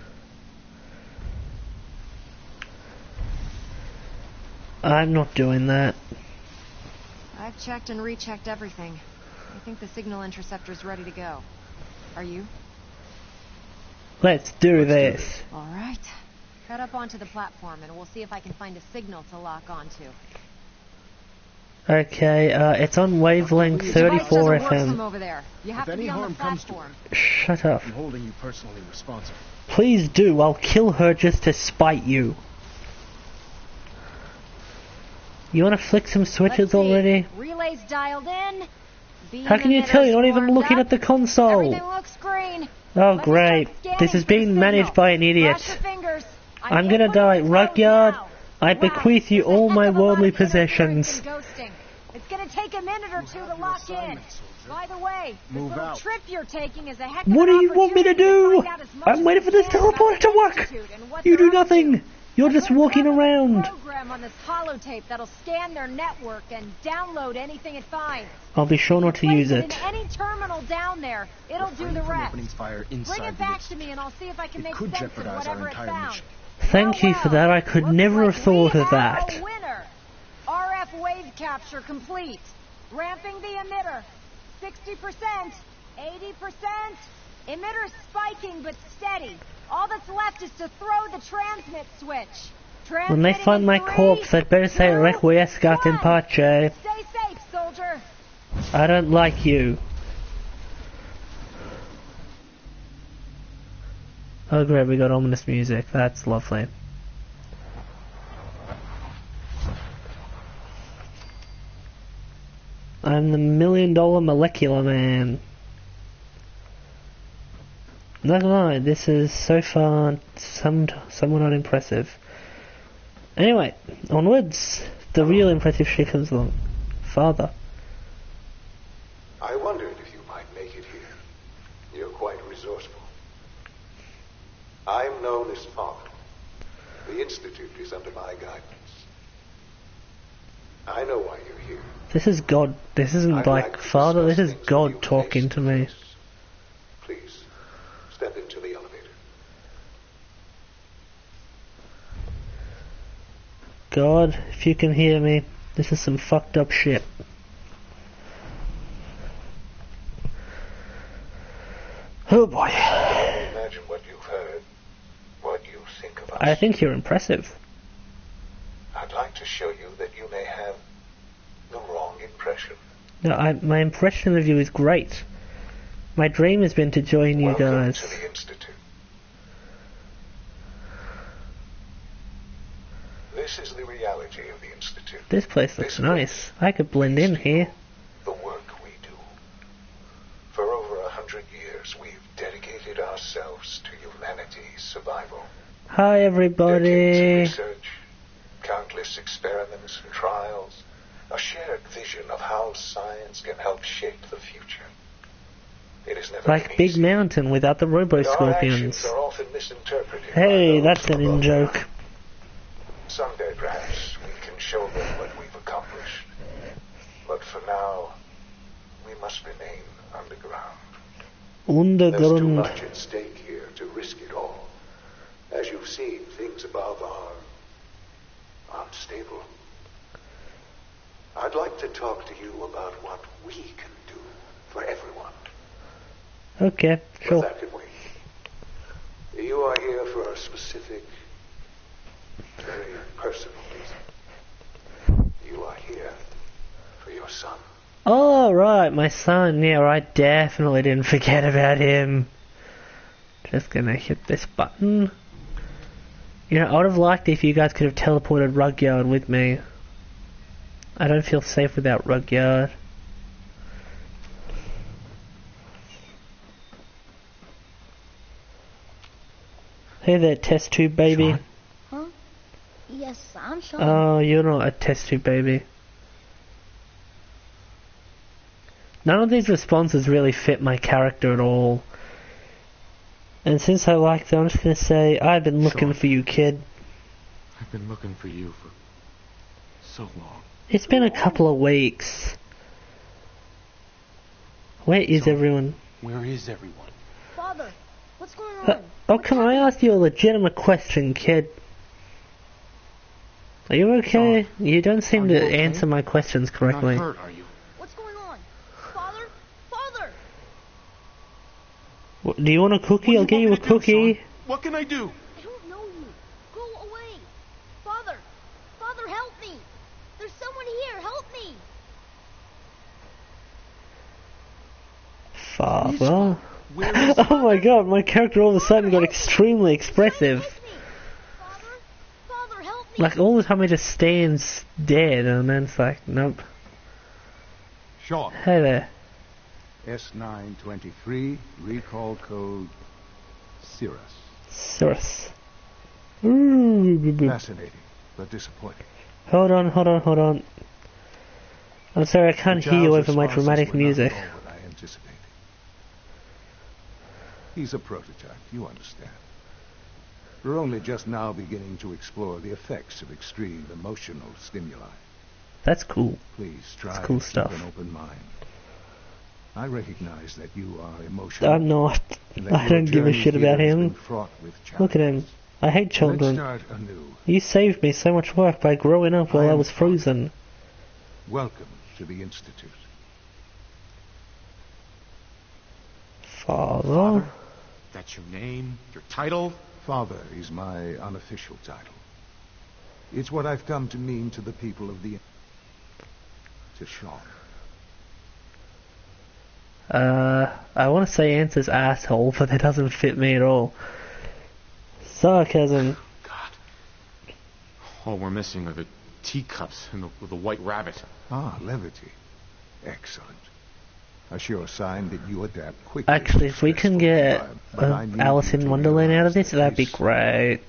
I'm not doing that. I've checked and rechecked everything. I think the signal interceptor's ready to go. Are you? Let's do this. All right. Head up onto the platform and we'll see if I can find a signal to lock onto. Okay, it's on wavelength 34 FM. Over there. You have if to any be on harm the comes to platform. her, Shut up. I'm holding you personally responsible. Please do, I'll kill her just to spite you. You wanna flick some switches already? Relays dialed in. How can you tell? You're not even looking at the console. Everything looks green. Oh great. This is being managed by an idiot. I'm gonna die. Rudyard, I bequeath you all my worldly possessions. It's gonna take a minute or two to lock in. By the way, this little trip you're taking is a heck of What do you want me to do? I'm waiting for this teleporter to work. You do nothing. You're just walking around. program on this holotape that'll scan their network and download anything it finds. I'll be sure not to use it. In any terminal down there, it'll do the rest. Opening fire inside Bring it back to me and I'll see if I can make sense of whatever it found. Thank you for that. I could never have thought of that. A winner. RF wave capture complete. Ramping the emitter. 60%. 80%. Emitter spiking but steady. All that's left is to throw the transmit switch. When they find my corpse, I'd better say requiescat in pace. Stay safe, soldier. I don't like you. Oh great, we got ominous music. That's lovely. I'm the $1 million molecular man. Not gonna lie, this is so far somewhat unimpressive. Anyway, onwards. The real impressive shit comes along. Father. I wondered if you might make it here. You're quite resourceful. I'm known as Father. The Institute is under my guidance. I know why you're here. This is God. This isn't like Father, this is God talking to me. Please, step into the elevator. God, if you can hear me, this is some fucked up shit. Oh boy. Imagine what you've heard, what you think of us. I think you're impressive. I'd like to show you that you may have the wrong impression. No, my impression of you is great. My dream has been to join you guys. Welcome to the Institute. This is the reality of the Institute. This place looks nice. I could blend in here. The work we do. For over 100 years, we've dedicated ourselves to humanity's survival. Hi everybody. Decades of research, countless experiments and trials, a shared vision of how science can help shape the future. It is never Like Big easy. Mountain without the robo-scorpions. Our actions are often misinterpreted. Hey, by that's those an above in-joke. them. Someday, perhaps, we can show them what we've accomplished. But for now, we must remain underground. There's too Underground. much at stake here to risk it all. As you've seen, things above are unstable. I'd like to talk to you about what we can do for everyone. Okay, But sure. that can wait. You are here for a specific, very personal reason. You are here for your son. Oh, right, my son. Yeah, I definitely didn't forget about him. Just gonna hit this button. You know, I would have liked if you guys could have teleported Rudyard with me. I don't feel safe without Rudyard. Hey there, test tube baby. Sean? Huh? Yes, I'm Sean. Oh, you're not a test tube baby. None of these responses really fit my character at all. And since I like them, I'm just gonna say, I've been looking Sean. for you, kid. I've been looking for you for so long. It's been a couple of weeks. Where is So- everyone? Where is everyone? Father, what's going on? Oh, can I ask you a legitimate question, kid? Are you okay? You don't seem Are to you okay? answer my questions You're correctly. not hurt, are you? What's going on? Father? Father! Do you want a cookie? I'll get you a cookie. What can I do? I don't know you. Go away. Father! Father, help me! There's someone here. Help me! Father. Where is Oh my god, my character all of a sudden got extremely expressive. Help me! Father? Father, help me! Like all the time he just stands dead and then it's like, nope. Sean. Hey there. S923, recall code Cirrus. Cirrus. Ooh. Fascinating, but disappointing. Hold on. I'm sorry, I can't hear you over my dramatic music. Not at all what I anticipated. He's a prototype, you understand. We're only just now beginning to explore the effects of extreme emotional stimuli. That's cool. Please try That's cool to stuff. keep an open mind. I recognize that you are emotional. I'm not. I don't give a shit about him. Look at him. I hate children. Let's start anew. You saved me so much work by growing up while I was frozen. Welcome to the Institute. Father? That's your name, your title? Father is my unofficial title. It's what I've come to mean to the people of the... to Sean. I want to say answer's asshole, but that doesn't fit me at all. Sarcasm. God. All we're missing are the teacups and the white rabbit. Ah, levity. Excellent. A sure sign that you adapt quickly. Actually, if we can get Alice in Wonderland out of this, that'd be great.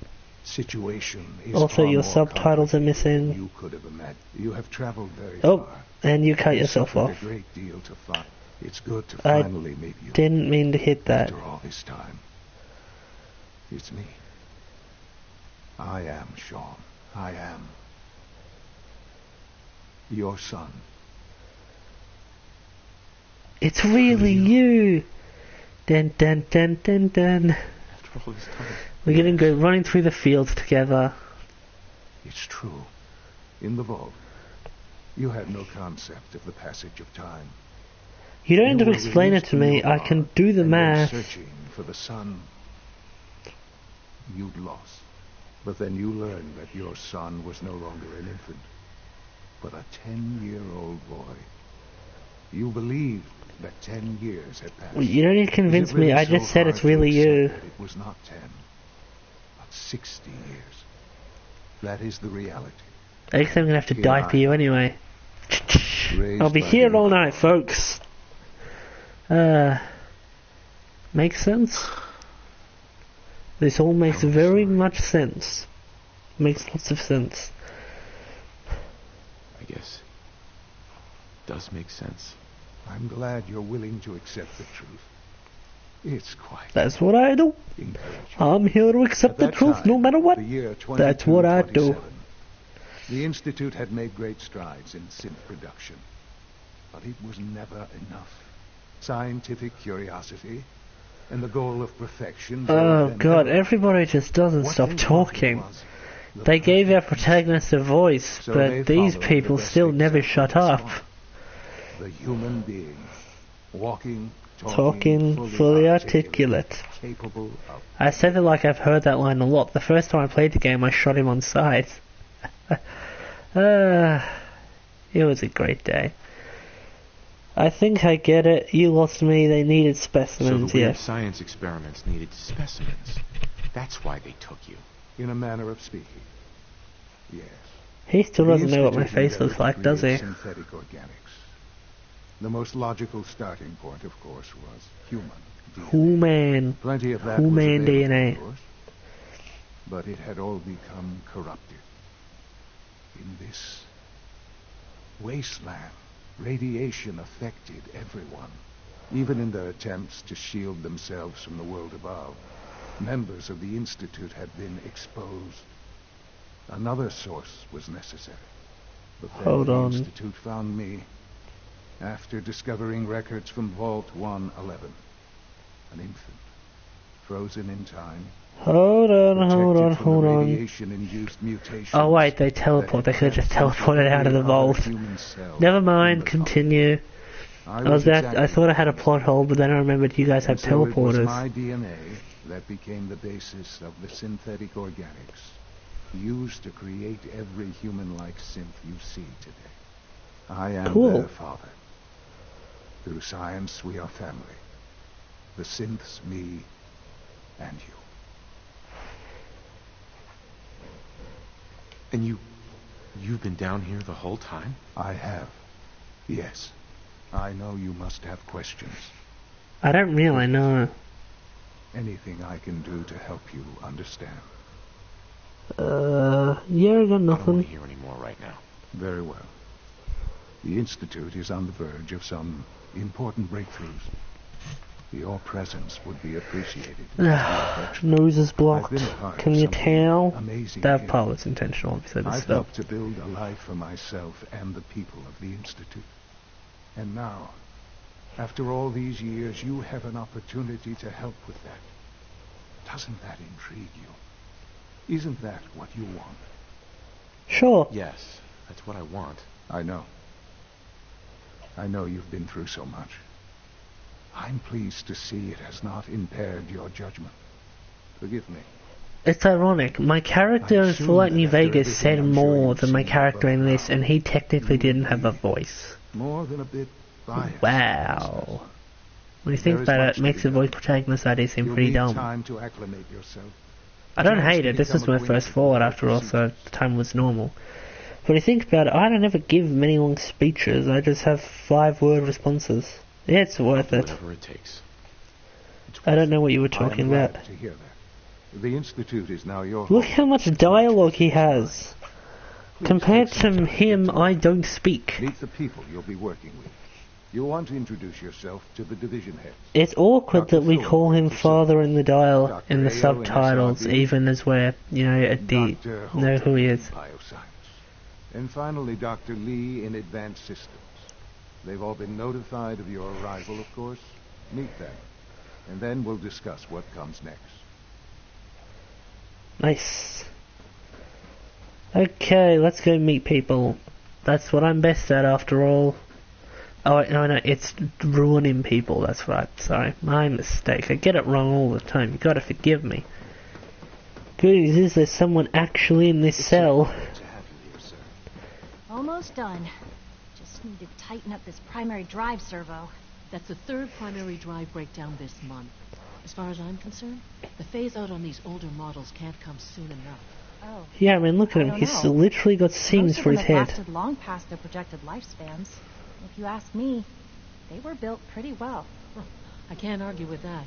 Situation is also, your subtitles are missing. You could have imagined. You have traveled very far. And you cut You've yourself off. A great deal to find. It's good to finally meet you. Didn't mean to hit that. After all this time, it's me. I am Sean. I am your son. It's really you. Dun dun dun dun dun. After all this time. We're gonna go running through the fields together. It's true. In the vault, you had no concept of the passage of time. You don't have to explain it to me. I can do the math. Searching for the son you'd lost. But then you learned that your son was no longer an infant, but a 10-year-old boy. You believed that 10 years had passed. Well, you don't need to convince me. I just said it's really you. It was not 10, but 60 years. That is the reality. I guess I'm gonna have to die for you anyway. I'll be here all night, folks. Makes sense? This all makes very much sense. Makes lots of sense. I guess it does make sense. I'm glad you're willing to accept the truth. It's quite... That's what I do. I'm here to accept the truth no matter what. That's what I do. The Institute had made great strides in synth production, but it was never enough. Scientific curiosity and the goal of perfection... Oh god, everybody just doesn't stop talking. They gave our protagonist a voice, but these people still never shut up. The human being, walking, talking, fully articulate. Capable of... I said it like I've heard that line a lot. The first time I played the game, I shot him on sight. It was a great day. I think I get it. You lost me. They needed specimens. So the weird science experiments needed specimens. That's why they took you. In a manner of speaking. Yes. He still doesn't know what my face looks like, does he? Synthetic organics. The most logical starting point, of course, was human DNA. Human. Plenty of that human was available, DNA. of course, but it had all become corrupted. In this wasteland, radiation affected everyone. Even in their attempts to shield themselves from the world above, members of the Institute had been exposed. Another source was necessary. But then the Institute found me after discovering records from Vault 111. An infant, frozen in time. Hold on. Radiation-induced mutations. Oh wait, they teleport. They could have just teleported out of the vault. Never mind, continue. I thought I had a plot hole, but then I remembered you guys have teleporters. It was my DNA that became the basis of the synthetic organics used to create every human-like synth you see today. I am their father. Through science, we are family. The synths, me, and you. And you've been down here the whole time? I have. Yes. I know you must have questions. I don't really know. Anything I can do to help you understand. Yeah, I got nothing. I don't want to hear any more right now. Very well. The Institute is on the verge of some important breakthroughs. Your presence would be appreciated. Nose is blocked. Can you tell? Amazing That here. part was intentional, obviously. I've helped to build a life for myself and the people of the Institute. And now, after all these years, you have an opportunity to help with that. Doesn't that intrigue you? Isn't that what you want? Sure. Yes, that's what I want. I know. I know you've been through so much. I'm pleased to see it has not impaired your judgment. Forgive me. It's ironic. My character in Fallout New Vegas said everything I'm more sure than you've my seen character in above this, now, and he technically didn't have a voice. More than a bit biased. Wow. When you think There is about much it, to it makes be the done. voice protagonist idea seem You'll pretty need dumb. time to acclimate yourself. I don't Chance hate to it. This was become my first acquainted Fallout with after all, so procedures. the time was normal. But when you think about it, I don't ever give many long speeches. I just have 5-word responses. Yeah, it's worth it. Whatever it takes. I don't know what you were I talking am glad about. to hear that. The Institute is now your Look home. how much dialogue he has. Please Compared take some to time him, to I don't speak. meet the people you'll be working with. You'll want to introduce yourself to the division heads. It's awkward Dr. that we Thorne, call him Professor Father in the Dial Dr. in the Ayo in subtitles, SRB, even as we're, at the Dr. know who he is. in Bioscience. And finally, Dr. Lee in Advanced Systems. They've all been notified of your arrival, of course. Meet them. And then we'll discuss what comes next. Nice. Okay, let's go meet people. That's what I'm best at, after all. Oh, no, it's ruining people, that's right. Sorry, my mistake. I get it wrong all the time. You gotta forgive me. Good news is there's someone actually in this cell. Almost done. Just need to tighten up this primary drive servo. That's the third primary drive breakdown this month. As far as I'm concerned, the phase-out on these older models can't come soon enough. Oh. Yeah, I mean, look at him. I don't He's know. literally got seams Most of for them his have head. lasted long past their projected lifespans. If you ask me, they were built pretty well. I can't argue with that.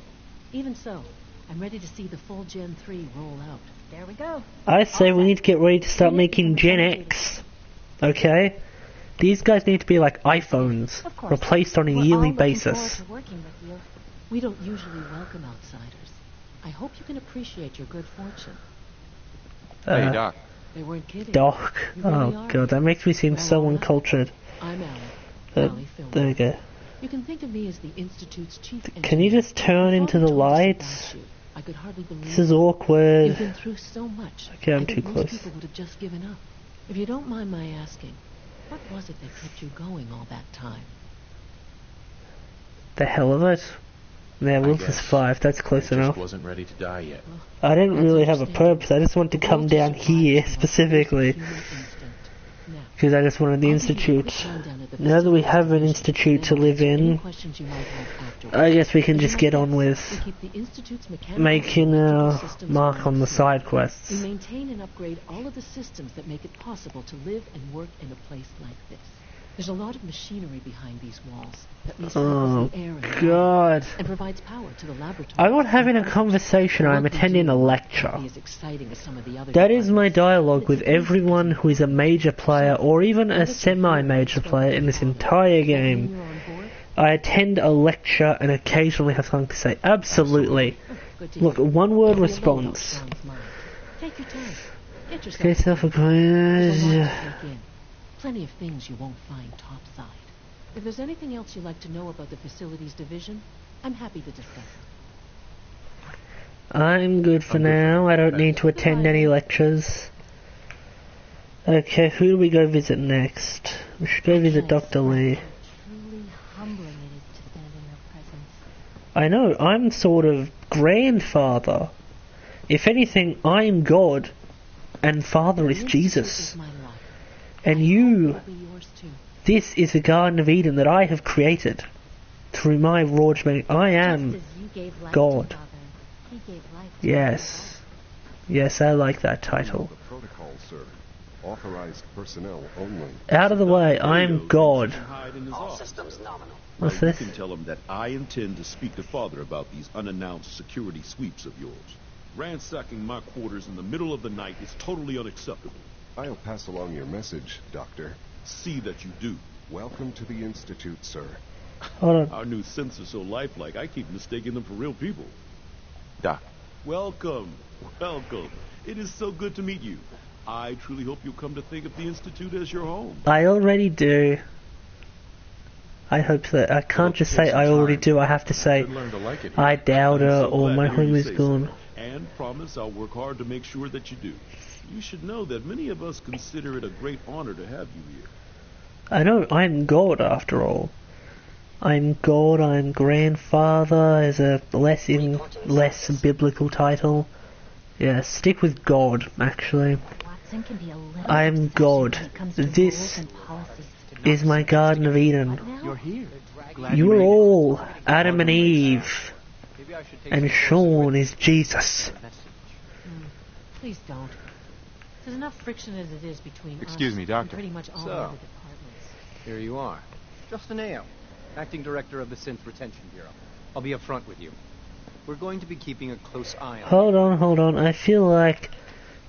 Even so, I'm ready to see the full Gen 3 roll out. There we go. I say we need to get ready to start We need to making Gen become X. Okay? These guys need to be like iPhones, Of course. replaced on a We're all yearly looking basis. forward to working with you. We don't usually welcome outsiders. I hope you can appreciate your good fortune. Hey, Doc. They weren't kidding. Doc. You really Oh are. god, that makes me seem Well, so all right. uncultured. I'm Alan. Allie Philbin. There we go. You can think of me as the Institute's chief engineer. Can you just turn When into the Father told us lights? about you, I could hardly believe This is it. awkward. You've been through so much. Okay, I'm I too think most close. people would have just given up. If you don't mind my asking, what was it that kept you going all that time? The hell of it. Yeah, Wolf is guess 5, that's close I enough. just wasn't ready to die yet. I didn't That's really have a understandable. purpose, I just wanted to The come world to down survive here is the most specifically. basic human instinct. Now, Because I just wanted the I'll give you a quick Institute. rundown of the Now that we facilities have an division, Institute to then live answer any in, questions you might have afterwards. I guess we can As you just might get on guess, with we keep the Institute's mechanical making and a electrical systems mark on the running side smoothly. quests. We maintain and upgrade all of the systems that make it possible to live and work in a place like this. There's a lot of machinery behind these walls that recycles Oh the air and water god. and provides power to the laboratory. I'm not having a conversation, I'm attending a lecture. As exciting as some of the other That is my departments. dialogue with everyone who is a major player or even a semi-major player in this entire When game. you're on board, I attend a lecture and occasionally have something to say. Absolutely. good to Look, hear. one word You'll be alone response. on John's mind. Take your time. Get yourself Get yourself a There's a lot quiz. to take in. Plenty of things you won't find topside. If there's anything else you'd like to know about the facilities division, I'm happy to discuss it. I'm good for now. I don't need to attend any lectures. Okay, who do we go visit next? We should go visit Dr. Lee. Truly humbling it is to stand in your presence. I know, I'm sort of grandfather. If anything, I'm God, and Father is The Institute Jesus. is my life. And I hope you, it'll be yours too. this is the Garden of Eden that I have created. Through my raw genetic, I am Just as you gave life God. to Father, he gave life to Yes. Yes, I like that title. The protocol, sir. Authorized personnel only. Out of the way, I'm God. All systems nominal. What's Now, this? You can tell him that I intend to speak to Father about these unannounced security sweeps of yours. Ransacking my quarters in the middle of the night is totally unacceptable. I'll pass along your message, Doctor. See that you do. Welcome to the Institute, sir. Hold on. Our new synths are so lifelike, I keep mistaking them for real people. Doc. Welcome. Welcome. It is so good to meet you. I truly hope you'll come to think of the Institute as your home. I already do. I hope so. I can't just say I already do. I have to say I doubt her or my home is gone. And promise I'll work hard to make sure that you do. You should know that many of us consider it a great honor to have you here. I know, I'm God after all. I'm God, I'm grandfather is a less biblical title. Yeah, stick with God, actually. I'm God. This is my Garden of Eden. You're here. You are all Adam and Eve. And Sean is Jesus. Please don't. There's enough friction as it is between Excuse us me, Doctor. and pretty much all So, other departments. Here you are. Justin Ayo, Acting Director of the Synth Retention Bureau. I'll be upfront with you. We're going to be keeping a close eye on Hold on. I feel like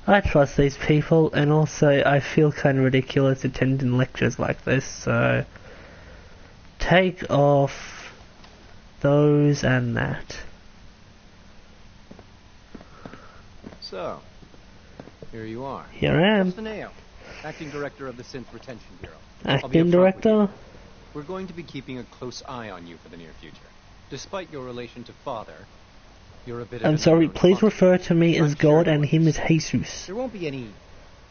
I trust these people, and also I feel kind of ridiculous attending lectures like this, so take off those and that. So, here you are. Here I am. Justin Ayo, Acting Director of the Synth Retention Bureau. Acting Director? We're going to be keeping a close eye on you for the near future. Despite your relation to Father, you're a bit of I'm sorry, please refer to me as God and him as Jesus. There won't be any...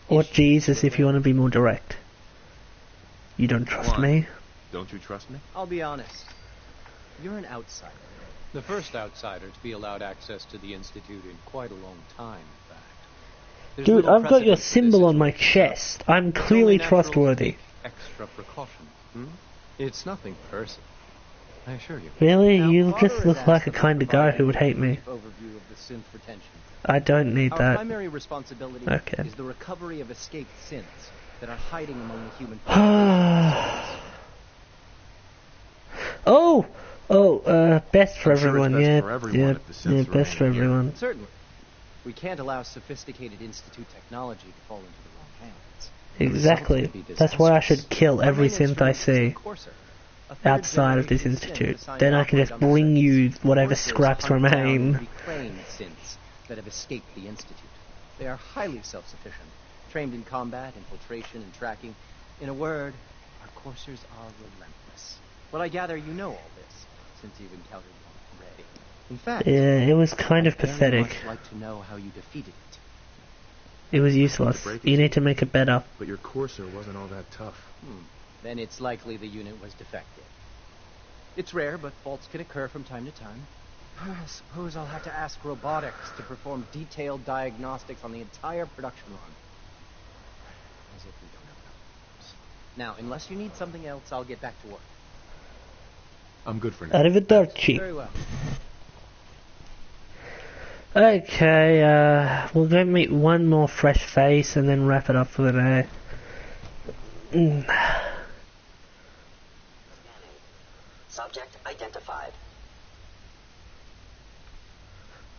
Or Jesus if you want to be more direct. You don't trust me? Don't you trust me? I'll be honest. You're an outsider. The first outsider to be allowed access to the Institute in quite a long time, in fact. There's Dude, little I've got your precedent for this symbol on my situation. chest. I'm It's clearly only natural to trustworthy. take extra precautions. It's nothing personal, I assure you. Really? Now, You Father just has look asked like a us to kind of guy provide who would a hate me. brief overview of the synth retention. I don't need Our that. primary responsibility Okay. is the recovery of escaped synths that are hiding among the human population. Best for I'm sure it's everyone, best yeah. for everyone Yeah, if the synths best for remain here. everyone. Certainly. We can't allow sophisticated Institute technology to fall into the wrong hands. Exactly. That's why I should kill every synth I see outside of this institute. Then I can just bring you whatever scraps remain. Reclaimed synths that have escaped the Institute. They are highly self-sufficient, trained in combat, infiltration, and tracking. In a word, our coursers are relentless. Well, I gather you know all this, since you've encountered one already. In fact, Yeah, it was kind of I'd very pathetic. much like to know how you defeated it. It was useless. You need to make it better. But your courser wasn't all that tough. Then it's likely the unit was defective. It's rare, but faults can occur from time to time. I suppose I'll have to ask robotics to perform detailed diagnostics on the entire production run. As if we don't have enough. Now, unless you need something else, I'll get back to work. I'm good for now. Arrivederci. Very well. Okay, we'll go meet one more fresh face and then wrap it up for the day. Subject identified.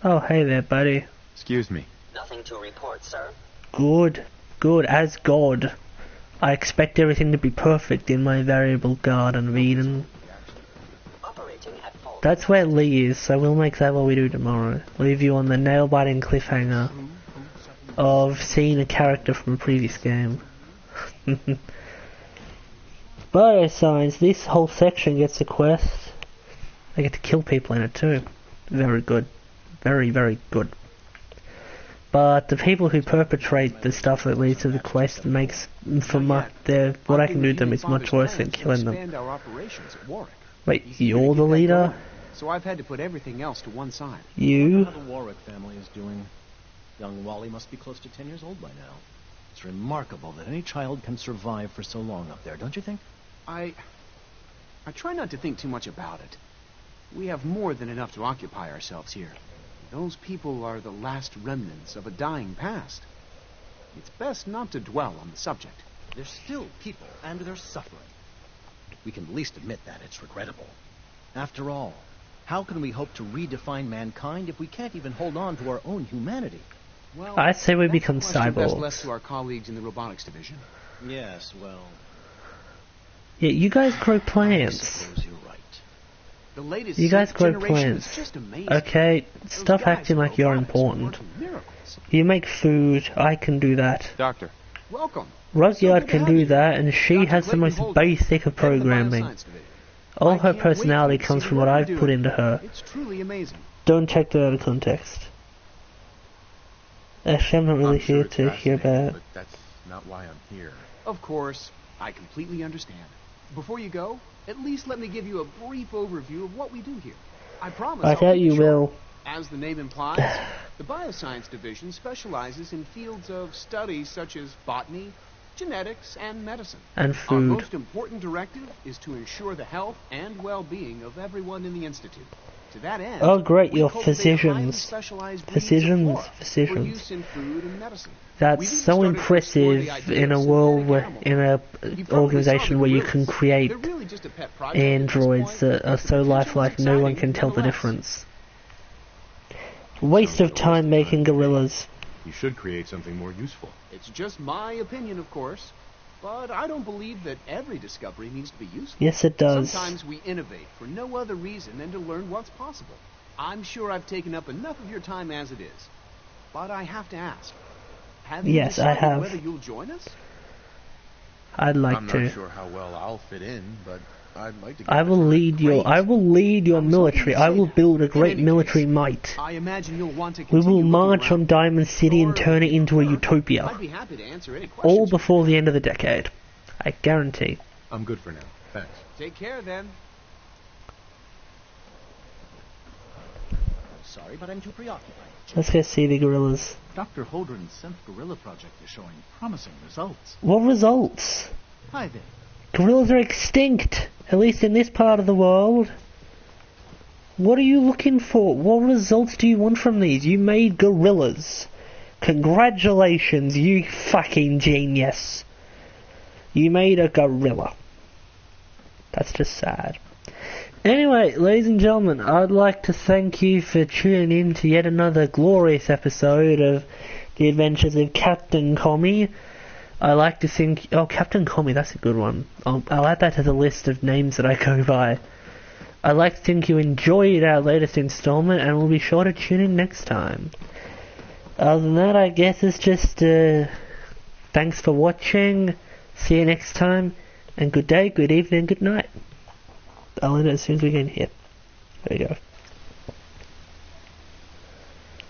Oh, hey there, buddy. Excuse me. Nothing to report, sir. Good. As God. I expect everything to be perfect in my variable Garden of Eden. Operating at full. That's where Lee is, so we'll make that what we do tomorrow. Leave you on the nail-biting cliffhanger of seeing a character from a previous game. Bioscience, this whole section gets a quest. I get to kill people in it too. Very good. Very, very good. But the people who perpetrate the stuff that leads to the quest makes for what I can do to them is much worse than killing them. Our operations at Warwick. Wait, you're the leader? So I've had to put everything else to one side. You? How the Warwick family is doing. Young Wally must be close to 10 years old by now. It's remarkable that any child can survive for so long up there, don't you think? I try not to think too much about it. We have more than enough to occupy ourselves here. Those people are the last remnants of a dying past. It's best not to dwell on the subject. They're still people, and they're suffering. We can at least admit that it's regrettable. After all, how can we hope to redefine mankind if we can't even hold on to our own humanity? Well, I say we become that's best cyborgs. left to our colleagues in the robotics division. Yes, well, Yeah, you guys grow I plants. suppose you're right. The latest You guys grow generation plants. is just amazing. Okay, stop guys acting like are you're robotics, are important. working miracles. You make food, I can do that. Doctor. Welcome. Rudyard can do that, and she Dr. has the Clayton most Holden, basic of head of the programming. Bioscience Division. All I her can't wait personality for you to comes see from the what work I've you're put doing. into her. It's truly amazing. Don't take that out of context. Actually, I'm not really I'm sure here it's to hear fascinating, about. but that's not why I'm here. Of course, I completely understand. Before you go, at least let me give you a brief overview of what we do here. I promise I I'll doubt keep it you short. will. As the name implies, the Bioscience Division specializes in fields of studies such as botany, genetics, and medicine. And Our food. most important directive is to ensure the health and well-being of everyone in the Institute. To that end, Oh great, we you're cultivate highly physicians. specialized breeds of flora for Physicians. use in food and medicine. That's We've even so started to explore impressive the idea in a of world synthetic where, animal in a You probably organization saw the where you gorillas. can create They're really just a pet project at this androids point, that are but the so potential is lifelike no one exciting can tell the nonetheless. difference. Waste of time making gorillas. You should create something more useful. It's just my opinion, of course, but I don't believe that every discovery needs to be useful. Yes, it does. Sometimes we innovate for no other reason than to learn what's possible. I'm sure I've taken up enough of your time as it is, but I have to ask. Have you Yes, I decided have. whether you'll join us? I'd like I'm to. not sure how well I'll fit in, but I'd like to give I it a will try. lead your. I will lead your military. I will build a great military might. I imagine you'll want to We continue will looking march around. on Diamond City and turn it into a I'd utopia. be happy to answer any questions. All before the end of the decade. I guarantee. I'm good for now. Thanks. Take care, then. Sorry, but I'm too preoccupied. Let's go see the gorillas. Dr. Holdren's synth gorilla project is showing promising results. What results? Hi there. Gorillas are extinct, at least in this part of the world. What are you looking for? What results do you want from these? You made gorillas. Congratulations, you fucking genius. You made a gorilla. That's just sad. Anyway, ladies and gentlemen, I'd like to thank you for tuning in to yet another glorious episode of The Adventures of Captain Commie. I like to think... Oh, Captain Commie, that's a good one. I'll add that to the list of names that I go by. I like to think you enjoyed our latest installment, and we'll be sure to tune in next time. Other than that, I guess it's just... thanks for watching. See you next time. And good day, good evening, good night. I'll end it as soon as we get in here. There you go.